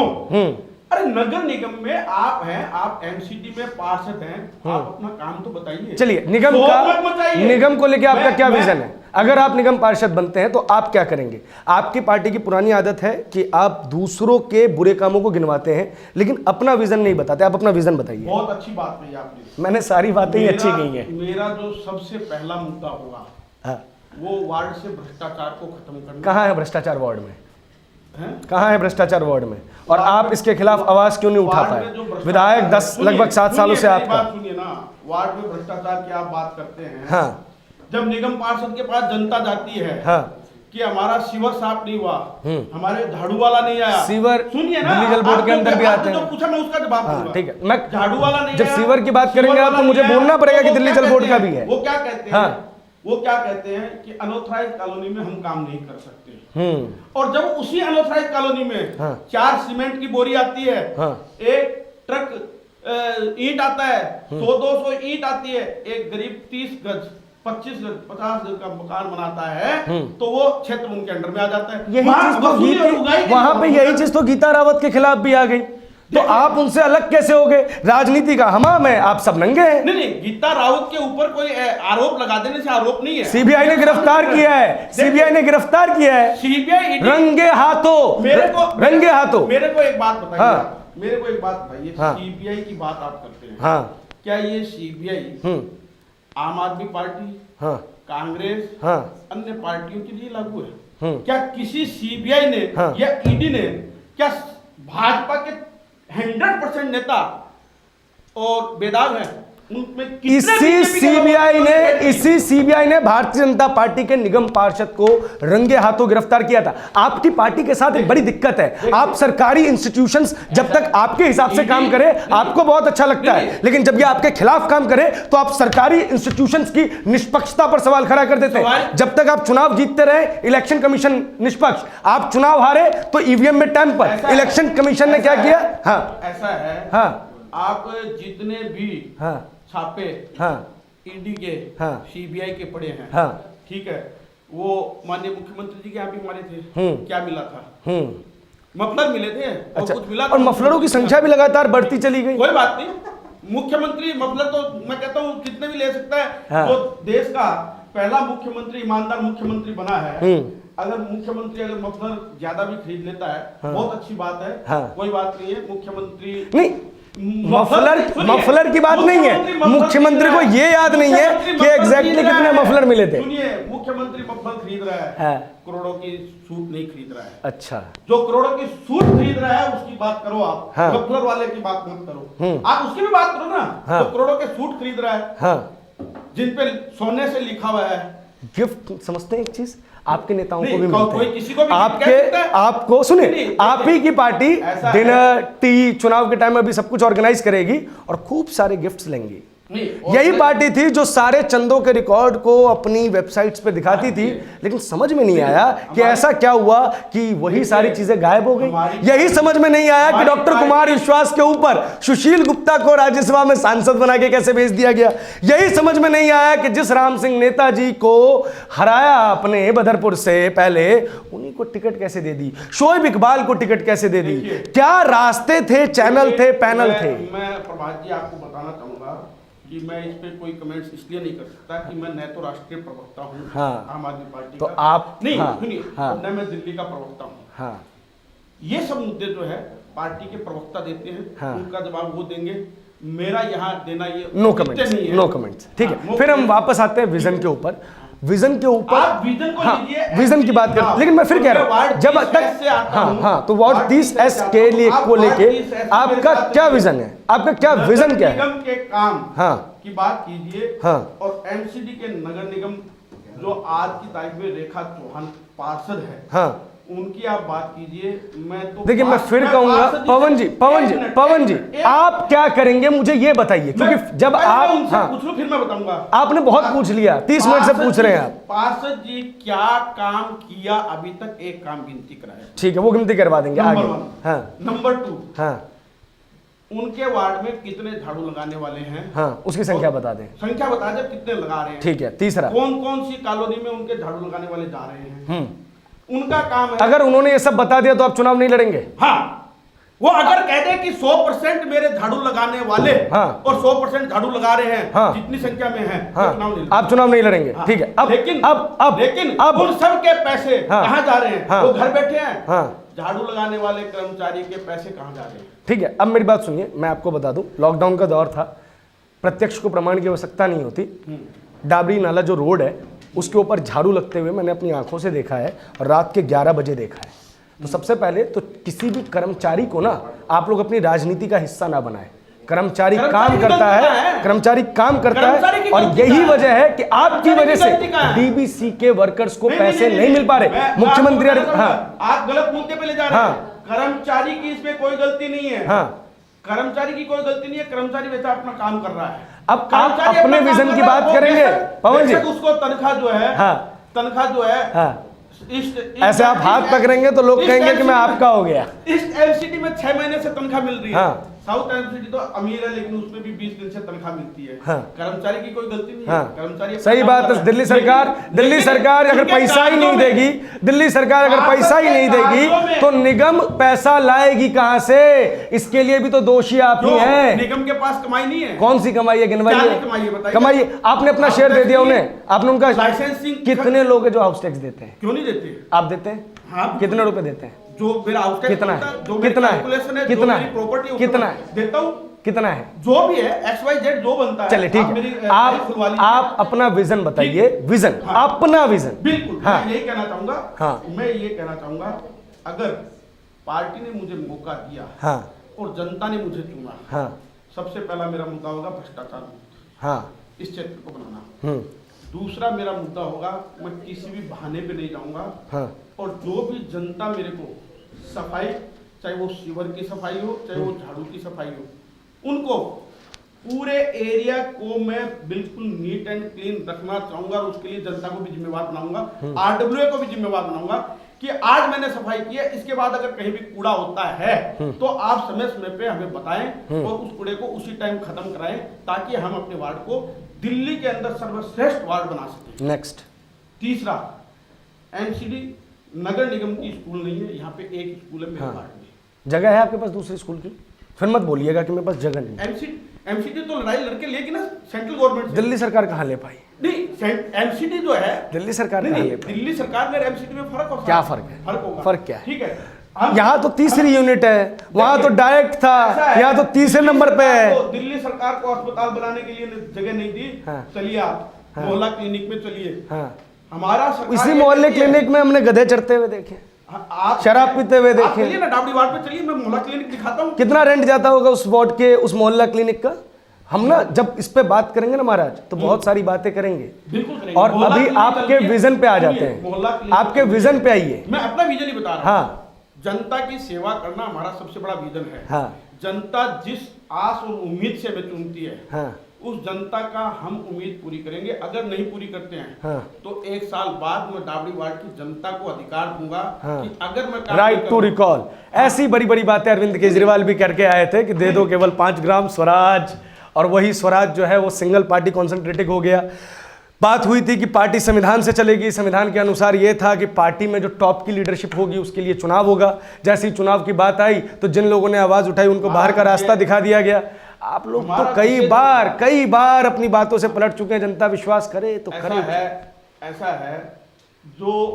अरे नगर निगम में आप हैं, आप एमसीडी में पार्षद हैं, आप अपना काम तो बताइए। चलिए, निगम को लेके आपका क्या विजन है? अगर आप निगम पार्षद बनते हैं तो आप क्या करेंगे? आपकी पार्टी की पुरानी आदत है कि आप दूसरों के बुरे कामों को गिनवाते हैं लेकिन अपना विजन नहीं बताते। आप अपना विजन बताइए। बहुत अच्छी बात कही आपने। मैंने सारी बातें ही अच्छी कही हैं। मेरा जो सबसे पहला मुद्दा होगा, हाँ। वो वार्ड से भ्रष्टाचार को खत्म करना। कहाँ है भ्रष्टाचार वार्ड में? है? कहाँ है भ्रष्टाचार वार्ड में? और आप इसके खिलाफ आवाज क्यों नहीं उठा पाए? विधायक 10 लगभग 7 सालों से आपका। सुनिए ना, वार्ड में भ्रष्टाचार की आप बात करते हैं। हाँ। जब निगम पार्षद के पास जनता जाती है, हाँ। कि हमारा सीवर साफ नहीं हुआ, हमारे झाड़ू वाला नहीं आया। सीवर सुनिए ना, दिल्ली जल बोर्ड के अंदर भी आते हैं। जो पूछा मैं उसका जवाब दूंगा। ठीक है, मैं झाड़ू वाला नहीं जब आया, सीवर की बात करेंगे आप तो मुझे सीवर वाला बोलना पड़ेगा कि वो दिल्ली क्या जल बोर्ड कहते का भी हैं? है। वो क्या कहते हैं? हाँ। वो क्या कहते हैं कि अनऑथराइज कॉलोनी में हम काम नहीं कर सकते। और जब उसी अनऑथराइज कॉलोनी में 4 सीमेंट की बोरी आती है, एक ट्रक ईंट आता है, 100-200 ईंट आती है, एक गरीब 30 गज 25 गज 50 गज का मकान बनाता है, तो वो क्षेत्र उनके अंडर में आ जाता है। यही चीज तो वहां पे यही चीज तो गीता रावत के खिलाफ भी आ गई। तो आप उनसे अलग कैसे हो गए? राजनीति का हमाम है, आप सब नंगे हैं। नहीं, गीता रावत के ऊपर कोई आरोप लगा देने से आरोप नहीं है। सीबीआई ने गिरफ्तार किया है, सीबीआई ने गिरफ्तार किया है, सीबीआई रंगे हाथों, रंगे हाथों। मेरे को एक बात बताइए, हाँ। मेरे को एक बात बताइए, हाँ। सीबीआई की बात आप करते हैं, हाँ, क्या ये सीबीआई आम आदमी पार्टी, हाँ, कांग्रेस, हाँ, अन्य पार्टियों के लिए लागू है? क्या किसी सीबीआई ने या ईडी ने क्या भाजपा के 100% नेता और बेदाग हैं उनमें इसी सीबीआई ने भारतीय जनता पार्टी के निगम पार्षद को रंगे हाथों गिरफ्तार किया था। आपकी पार्टी के साथ एक बड़ी दिक्कत है, आप सरकारी इंस्टीट्यूशंस जब तक आपके हिसाब से काम करे आपको बहुत अच्छा लगता है, लेकिन जब ये आपके खिलाफ काम करे तो आप सरकारी इंस्टीट्यूशंस की निष्पक्षता पर सवाल खड़ा कर देते हैं। जब तक आप चुनाव जीतते रहे, इलेक्शन कमीशन निष्पक्ष, आप चुनाव हारे तो ईवीएम में टैंपर, इलेक्शन कमीशन ने क्या किया? हाँ, ऐसा है। हाँ, आप जितने भी छापे ईडी के सीबीआई के पड़े हैं, ठीक है, वो माननीय मुख्यमंत्री जी के यहाँ भी मारे थे, क्या मिला था? मफलर मिले थे। अच्छा, कुछ मिला और मफलरों की संख्या भी लगातार बढ़ती चली गई। कोई बात नहीं, मुख्यमंत्री मफलर तो मैं कहता हूँ कितने भी ले सकता है। जो देश का पहला मुख्यमंत्री, ईमानदार मुख्यमंत्री बना है, अगर मुख्यमंत्री अगर मफलर ज्यादा भी खरीद लेता है, बहुत अच्छी बात है, कोई बात नहीं है। मुख्यमंत्री नहीं, मफलर की बात नहीं है, मुख्यमंत्री को ये याद नहीं है कि एग्जैक्टली कितने मफलर मिले थे। सुनिए, मुख्यमंत्री मफलर खरीद रहा है, करोड़ों की सूट नहीं खरीद रहा है। अच्छा, जो करोड़ों की सूट खरीद रहा है उसकी बात करो आप, मफलर वाले की बात मत करो। आप उसकी भी बात करो ना, जो करोड़ों के सूट खरीद रहा है, जिन पे सोने से लिखा हुआ है। गिफ्ट समझते हैं एक चीज, आपके नेताओं को भी कोई किसी को भी आपको सुनिए, आप ही की पार्टी डिनर, टी, चुनाव के टाइम में भी सब कुछ ऑर्गेनाइज करेगी और खूब सारे गिफ्ट्स लेंगी। यही पार्टी थी जो सारे चंदों के रिकॉर्ड को अपनी वेबसाइट्स पे दिखाती थी, लेकिन समझ में नहीं आया कि ऐसा क्या हुआ कि वही सारी चीजें गायब हो गई। यही समझ में नहीं आया कि डॉक्टर कुमार विश्वास के ऊपर सुशील गुप्ता को राज्यसभा में सांसद बना के कैसे भेज दिया गया। यही समझ में नहीं आया कि जिस राम सिंह नेताजी को हराया अपने बदरपुर से पहले, उन्हीं को टिकट कैसे दे दी, शोएब इकबाल को टिकट कैसे दे दी। क्या रास्ते थे, चैनल थे, पैनल थे। मैं प्रभात जी आपको बताना चाहूंगा कि मैं इस पे कोई कमेंट्स इसलिए नहीं कर सकता कि मैं न तो राष्ट्रीय प्रवक्ता हूँ आम आदमी पार्टी तो का, आप नहीं सुनिए, न मैं दिल्ली का प्रवक्ता हूँ। ये सब मुद्दे जो है पार्टी के प्रवक्ता देते हैं, उनका जवाब वो देंगे, मेरा यहाँ देना ये नो कमेंट्स। ठीक है, फिर हम वापस आते हैं विजन के ऊपर। विजन के ऊपर आप विजन को लीजिए, विजन की बात करें, लेकिन मैं फिर कह रहा हूं जब तक तो वार्ड 30S के लिए को लेके आपका क्या विजन है? आपका क्या विजन क्या है? निगम के काम की बात कीजिए, और एमसीडी के नगर निगम जो आज की तारीख में रेखा चौहान पार्षद है, उनकी आप बात कीजिए। मैं तो देखिए, मैं फिर कहूंगा पवन जी आप क्या करेंगे मुझे ये बताइए, क्योंकि जब आप पूछ लो फिर मैं बताऊंगा। आपने बहुत पूछ लिया, 30 मिनट से पूछ रहे हैं आप। पार्षद जी क्या काम किया अभी तक? एक काम गिनती कराया, ठीक है, वो गिनती करवा देंगे आगे। नंबर 2, उनके वार्ड में कितने झाड़ू लगाने वाले हैं, उसकी संख्या बता दें। संख्या बता दें कितने लगा रहे हैं। ठीक है, तीसरा, कौन कौन सी कॉलोनी में उनके झाड़ू लगाने वाले जा रहे हैं, उनका काम है। अगर उन्होंने ये सब बता दिया तो आप चुनाव नहीं लड़ेंगे? वो अगर कह दे कि 100% मेरे झाड़ू लगाने वाले और 100% झाड़ू लगा रहे हैं, जितनी संख्या में है, आप चुनाव नहीं लड़ेंगे। ठीक है, लेकिन उन सब के पैसे कहाँ जा रहे हैं? वो घर बैठे हैं, झाड़ू लगाने वाले कर्मचारी के पैसे कहाँ जा रहे हैं? ठीक है, अब मेरी बात सुनिए, मैं आपको बता दूं, लॉकडाउन का दौर था, प्रत्यक्ष को प्रमाण की आवश्यकता नहीं होती। डाबरी नाला जो रोड है उसके ऊपर झाड़ू लगते हुए मैंने अपनी आंखों से देखा है, और रात के 11 बजे देखा है। तो सबसे पहले तो किसी भी कर्मचारी को ना आप लोग अपनी राजनीति का हिस्सा ना बनाएं, कर्मचारी काम कर्मचारी करता गलती है, है। कर्मचारी काम करता कर्मचारी की है, और गलती यही है। वजह है कि आपकी कर्मचारी वजह की से गलती का है। डीबीसी के वर्कर्स को पैसे नहीं मिल पा रहे। मुख्यमंत्री हाँ आप गलत मुद्दे पे ले जा रहे हाँ। हैं। कर्मचारी की इसमें कोई गलती नहीं है। हाँ। कर्मचारी की कोई गलती नहीं है, कर्मचारी बेचा अपना काम कर रहा है। अब आप कर्मचारी अपने अपना काम विजन कर की रहा है, बात वो करेंगे बेशक- पवन जी। बेशक उसको तनख्वाह जो है, हाँ। तनख्वाह जो है, हाँ। ऐसे आप हाथ पकड़ेंगे तो लोग कहेंगे कि मैं आपका हो गया। इस एलसीडी में 6 महीने से तनख्वाह मिल रही है। हाँ। साउथ एलसीडी तो अमीर है, लेकिन उसमें भी 20 दिन से तनख्वाह मिलती है। हाँ। कर्मचारी की कोई गलती नहीं है। हाँ। कर्मचारी सही बात है। दिल्ली सरकार अगर पैसा ही नहीं देगी, दिल्ली सरकार अगर पैसा ही नहीं देगी तो निगम पैसा लाएगी कहां से? इसके लिए भी तो दोषी आप ही हैं। निगम के पास कमाई नहीं है। कौन सी कमाई है? क्या गिनवाइए। कमाई है बताइए। कमाई आपने अपना शेयर दे दिया उन्हें, आपने उनका लाइसेंसिंग कितने लोग हैं जो हाउस टैक्स देते हैं? क्यों नहीं देते? आप देते हैं? हाँ। कितने रुपए देते हैं? जो मेरा हाउस टैक्स कितना होता है? जो मेरी कितना है? कैलकुलेशन है, कितना जो है? मेरी प्रॉपर्टी है, कितना उसको है? देता हूं। कितना है? जो भी है XYZ जो बनता है। चलिए ठीक आप मेरी, है। खुलवा लीजिए। आप अपना विजन बताइए। विजन, हाँ। अपना विजन। बिल्कुल। हाँ। मैं यही कहना चाहूंगा। हाँ। मैं ये कहना चाहूंगा, अगर पार्टी ने मुझे मौका दिया हाँ। और जनता ने मुझे चुना, हाँ। सबसे पहला मेरा मुद्दा होगा भ्रष्टाचार मुक्त, हाँ। इस क्षेत्र को बनाना। दूसरा मेरा मुद्दा होगा, मैं किसी भी बहाने पे नहीं जाऊंगा। हाँ। और जो भी जनता मेरे को सफाई, चाहे वो सीवर की सफाई हो, चाहे वो झाड़ू की सफाई हो, उनको पूरे एरिया को मैं बिल्कुल नीट एंड क्लीन रखना चाहूंगा। और उसके लिए जनता को भी जिम्मेवार बनाऊंगा, RWA को भी जिम्मेवार बनाऊंगा कि आज मैंने सफाई की है, इसके बाद अगर कहीं भी कूड़ा होता है तो आप समय समय पे हमें बताएं और उस कूड़े को उसी टाइम खत्म कराएं, ताकि हम अपने वार्ड को दिल्ली के अंदर सर्वश्रेष्ठ वार्ड बना सकें। नेक्स्ट। तीसरा, एमसीडी नगर निगम की स्कूल नहीं है, यहाँ पे एक स्कूल है मेरे वार्ड में। जगह है आपके पास दूसरी स्कूल की? फिर मत बोलिएगा कि मेरे पास जगह नहीं है। एमसीडी तो लड़ाई लड़के लेगी ना सेंट्रल गवर्नमेंट से। दिल्ली सरकार कहाँ ले पाई? नहीं, एमसीडी जो है दिल्ली सरकार नहीं, कहाँ नहीं, ले पाई? दिल्ली सरकार में एमसीडी में फर्क होगा। क्या फर्क है? फर्क होगा। फर्क क्या है? ठीक है। यहाँ तो तीसरी यूनिट है, वहां तो डायरेक्ट था, यहाँ तो तीसरे नंबर पे है। दिल्ली सरकार को अस्पताल बनाने के लिए जगह नहीं दी। हाँ। चलिए आप मोहल्ला क्लिनिक में चलिए। हाँ। हमारा सरकार इसी ये मोहल्ले कहती है- क्लिनिक में हमने गधे चढ़ते हुए देखे, आप शराब पीते हुए आप देखे। चलिए ना डाबड़ी वार्ड पे चलिए, मैं मोहल्ला क्लिनिक दिखाता हूँ। कितना रेंट जाता होगा उस वार्ड के, उस मोहल्ला क्लिनिक का? हम ना जब इस पे बात करेंगे ना महाराज, तो बहुत सारी बातें करेंगे। बिल्कुल करेंगे। और मोहल्ला अभी क्लिनिक आपके चलिए, विजन पे आ सुनिए, जाते मोहल्ला हैं। क्लिनिक आपके चलिए। विजन पे आइए। मैं अपना विजन ही बता रहा हूँ। हाँ। जनता की सेवा करना हमारा सबसे बड़ा विजन है। हाँ। जनता जिस आस और उम्मीद से हमें चुनती है, हाँ। उस जनता का हम उम्मीद पूरी करेंगे। अगर नहीं पूरी करते हैं हाँ। तो 1 साल बाद मैं डाबड़ी वार्ड की जनता को अधिकार दूंगा हाँ। कि अगर मैं काम राइट नहीं टू करूं- रिकॉल। ऐसी बड़ी बड़ी बातें अरविंद केजरीवाल भी करके आए थे कि दे दो केवल 5 ग्राम स्वराज, और वही स्वराज जो है वो सिंगल पार्टी कॉन्सेंट्रेटिव हो गया। बात हुई थी कि पार्टी संविधान से चलेगी, संविधान के अनुसार ये था कि पार्टी में जो टॉप की लीडरशिप होगी उसके लिए चुनाव होगा। जैसे ही चुनाव की बात आई तो जिन लोगों ने आवाज उठाई उनको बाहर का रास्ता दिखा दिया गया। आप लोग तो कई बार अपनी बातों से पलट चुके हैं। जनता विश्वास करे तो करे। ऐसा है जो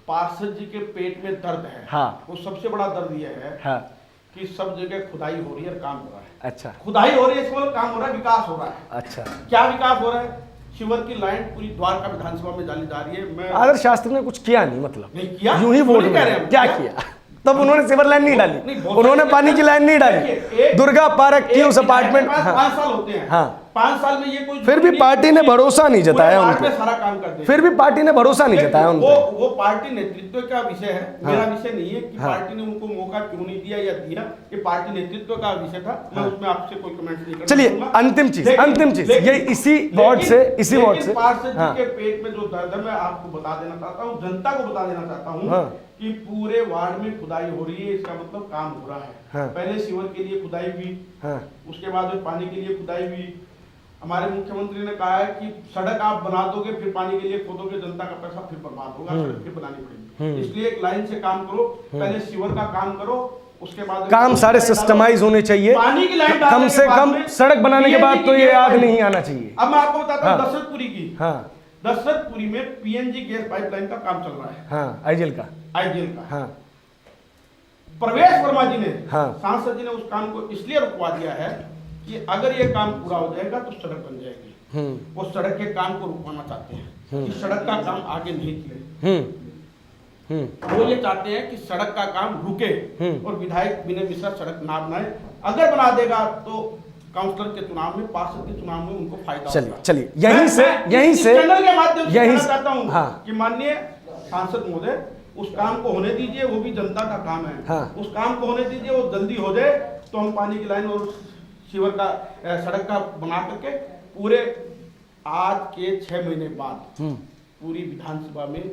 पार्षद जी के पेट में दर्द है, हाँ। वो सबसे बड़ा दर्द ये है हाँ। कि सब जगह खुदाई हो रही है और काम हो रहा है। अच्छा। खुदाई हो रही है, इसका मतलब काम हो रहा है, विकास हो रहा है। अच्छा। क्या विकास हो रहा है? शिवर की लाइन पूरी द्वारका विधानसभा में डाली जा रही है। मैं आदर्श शास्त्री ने कुछ किया नहीं, मतलब नहीं किया, यूं ही वोट नहीं कह रहे में हम। क्या किया? तब उन्होंने सिवर लाइन नहीं डाली, नहीं, बहुत उन्होंने सारी पानी की लाइन नहीं डाली। देखिए, एक- दुर्गा पार्क की उस एक अपार्टमेंट। विधायक के पास हाँ। 5 साल होते हैं। हाँ। 5 साल में ये कोई फिर भी नहीं- पार्टी ने भरोसा नहीं जताया पूरे वार्ड उनको। में सारा काम कर देंगे। फिर भी पार्टी ने भरोसा नहीं जताया उनको। वो पार्टी नेतृत्व का विषय है, हाँ। मेरा विषय नहीं है कि हाँ। पार्टी ने उनको मौका क्यों नहीं दिया या दिया। ये पार्टी नेतृत्व का विषय था। मैं उसमें आपसे कोई कमेंट नहीं करना चलिए, चाहूंगा। अंतिम चीज लेकिन- ये इसी वार्ड से, इसी लेकिन वार्ड से। पार्षद हाँ। जी के पेट में जो दर्द है, मैं आपको बता देना चाहता हूँ, जनता को बता देना चाहता हूँ हाँ। कि पूरे वार्ड में खुदाई हो रही है। इसका मतलब काम हो रहा है। हाँ। पहले सीवर के लिए खुदाई हुई, हाँ। उसके बाद में पानी के लिए खुदाई हुई। हमारे मुख्यमंत्री ने कहा है कि सड़क आप बना दोगे, फिर पानी के लिए खोदोगे, जनता का पैसा फिर बर्बाद होगा, सड़क फिर बनानी पड़ेगी। इसलिए एक लाइन से काम करो, पहले सीवर का काम करो, उसके बाद काम सारे सिस्टमाइज होने चाहिए। पानी की लाइन कम से कम सड़क बनाने के बाद तो ये याद नहीं आना चाहिए। अब मैं आपको बताता हूँ हाँ। दशरथपुरी की। हाँ। दशरथपुरी में पीएनजी गैस पाइपलाइन का काम चल रहा है, हाँ। आईजीएल का। आईजीएल का। हाँ। प्रवेश वर्मा जी ने, हाँ। सांसद जी ने उस काम को इसलिए रुकवा दिया है कि अगर ये काम पूरा हो जाएगा तो सड़क बन जाएगी। वो सड़क के काम को रुकवाना चाहते हैं कि सड़क का काम आगे नहीं चले। वो ये चाहते हैं कि सड़क का काम रुके और विधायक विनय मिश्रा सड़क ना बनाए। अगर बना देगा तो काउंसलर के चुनाव में, पार्षद के चुनाव में उनको फायदा चलिए होगा। चलिए यहीं से इस चैनल के माध्यम से कहना चाहता हूं हाँ। कि माननीय सांसद महोदय, उस काम को होने दीजिए, वो भी जनता का काम है। हाँ। उस काम को होने दीजिए, वो जल्दी हो जाए तो हम पानी की लाइन और सीवर का सड़क का बना करके पूरे आज के 6 महीने बाद पूरी विधानसभा में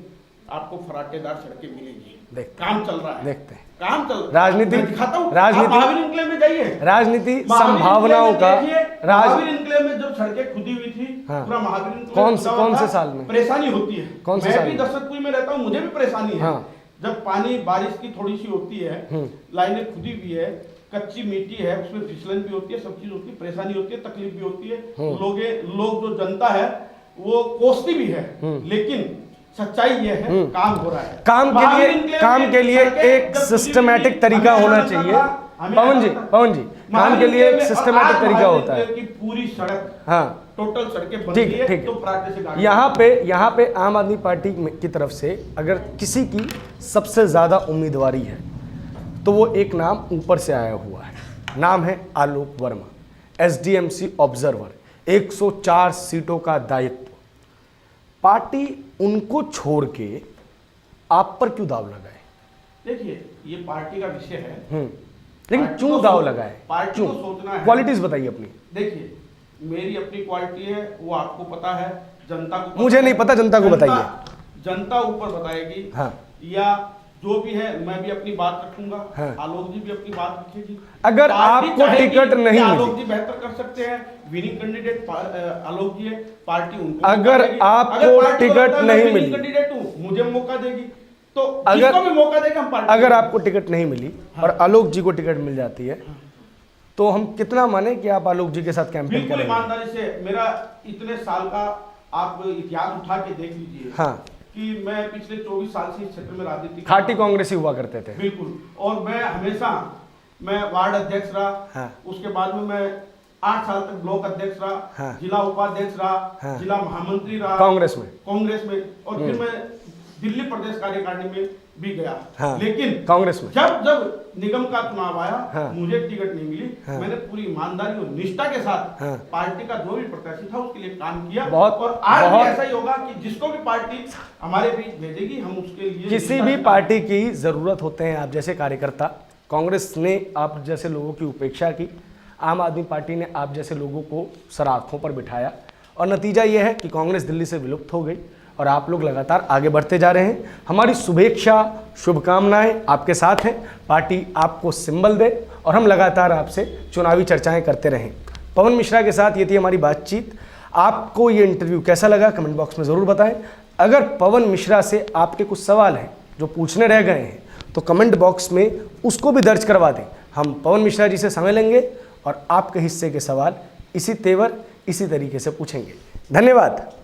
आपको फराटेदार सड़कें मिलेंगी। काम चल रहा है, देखते हैं काम चल रहा है। राजनीति, मैं दिखाता हूं, राजनीति, आप महावीर एन्क्लेव में जाइए, राजनीति महावीर संभावनाओं एन्क्लेव का में देखिए, महावीर एन्क्लेव में जब सड़कें खुदी हुई थी, हाँ। पूरा महावीर एन्क्लेव कौन खुदा से था, साल में? परेशानी होती है। कौन से मैं साल भी में? दशरथपुर में रहता हूँ, मुझे भी परेशानी है। हाँ। जब पानी बारिश की थोड़ी सी होती है, लाइनें खुदी हुई है, कच्ची मिट्टी है, उसमें फिसलन भी होती है, सब चीज होती है, परेशानी होती है, तकलीफ भी होती है। लोग जो जनता है वो कोसती भी है, लेकिन सच्चाई ये है, काम हो रहा है। काम के लिए एक सिस्टमेटिक तरीका होना चाहिए। पवन जी काम के लिए एक सिस्टमेटिक तरीका होता है कि पूरी सड़क, हाँ टोटल सड़कें बन ठीक गई है, है, ठीक तो है। फराटे से गाड़ी यहाँ पे आम आदमी पार्टी की तरफ से अगर किसी की सबसे ज्यादा उम्मीदवारी है तो वो एक नाम ऊपर से आया हुआ है, नाम है आलोक वर्मा, SDMC ऑब्जर्वर, 104 सीटों का दायित्व। पार्टी उनको छोड़ के आप पर क्यों दाव लगाए? देखिए, ये पार्टी का विषय है, लेकिन पार्टी क्यों को दाव सो- लगाए? पार्टी क्यों? को सोचना है। क्वालिटीज बताइए अपनी। देखिए, मेरी अपनी क्वालिटी है, वो आपको पता है, जनता को मुझे नहीं पता, जनता को बताइए। जनता ऊपर बताएगी। हाँ। या जो भी है, मैं भी अपनी बात रखूंगा, हाँ। आलोक जी भी अपनी बात रखेगी। अगर पार्टी आपको चाहेगी टिकट कि नहीं आलोक मिली, जी बेहतर कर सकते हैं, विनिंग कैंडिडेट आलोक जी है, पार्टी उनको अगर मौका देगी। आपको अगर पार्टी को टिकट लगता है मैं नहीं winning मिली, कैंडिडेट हूं, मुझे मौका देगी, तो अगर- जिसको भी मौका देगा हम पार्टी अगर आपको टिकट नहीं मिली और आलोक जी को टिकट मिल जाती है तो हम कितना माने कि आप आलोक जी के साथ कैंपेन बिल्कुल करेंगे? ईमानदारी से, मेरा इतने साल का आप इतिहास उठा के देख लीजिए। हाँ। कि मैं पिछले 24 साल से इस क्षेत्र में राजनीति खाटी कांग्रेसी हुआ करते थे। बिल्कुल, और मैं हमेशा वार्ड अध्यक्ष रहा। हाँ। उसके बाद में मैं 8 साल तक ब्लॉक अध्यक्ष रहा। हाँ। जिला उपाध्यक्ष रहा। हाँ। जिला महामंत्री रहा कांग्रेस में। और फिर मैं दिल्ली प्रदेश कार्यकारिणी में भी गया। हाँ। लेकिन कांग्रेस में जब निगम का चुनाव आया, हाँ। मुझे टिकट नहीं मिली। हाँ। मैंने पूरी ईमानदारी और निष्ठा के साथ हाँ। पार्टी का जो भी प्रत्याशी था उसके लिए काम किया। बहुत- और आज भी बहुत- ऐसा ही होगा कि जिसको भी पार्टी हमारे बीच भेजेगी, हम उसके लिए किसी निष्ठा भी से काम पार्टी की जरूरत होते हैं आप जैसे कार्यकर्ता। कांग्रेस ने आप जैसे लोगों की उपेक्षा की, आम आदमी पार्टी ने आप जैसे लोगों को सराखों पर बिठाया और नतीजा यह है कि कांग्रेस दिल्ली से विलुप्त हो गई और आप लोग लगातार आगे बढ़ते जा रहे हैं। हमारी शुभेच्छा, शुभकामनाएं आपके साथ हैं। पार्टी आपको सिंबल दे और हम लगातार आपसे चुनावी चर्चाएं करते रहें। पवन मिश्रा के साथ ये थी हमारी बातचीत। आपको ये इंटरव्यू कैसा लगा कमेंट बॉक्स में ज़रूर बताएं। अगर पवन मिश्रा से आपके कुछ सवाल हैं जो पूछने रह गए हैं तो कमेंट बॉक्स में उसको भी दर्ज करवा दें। हम पवन मिश्रा जी से समय लेंगे और आपके हिस्से के सवाल इसी तेवर, इसी तरीके से पूछेंगे। धन्यवाद।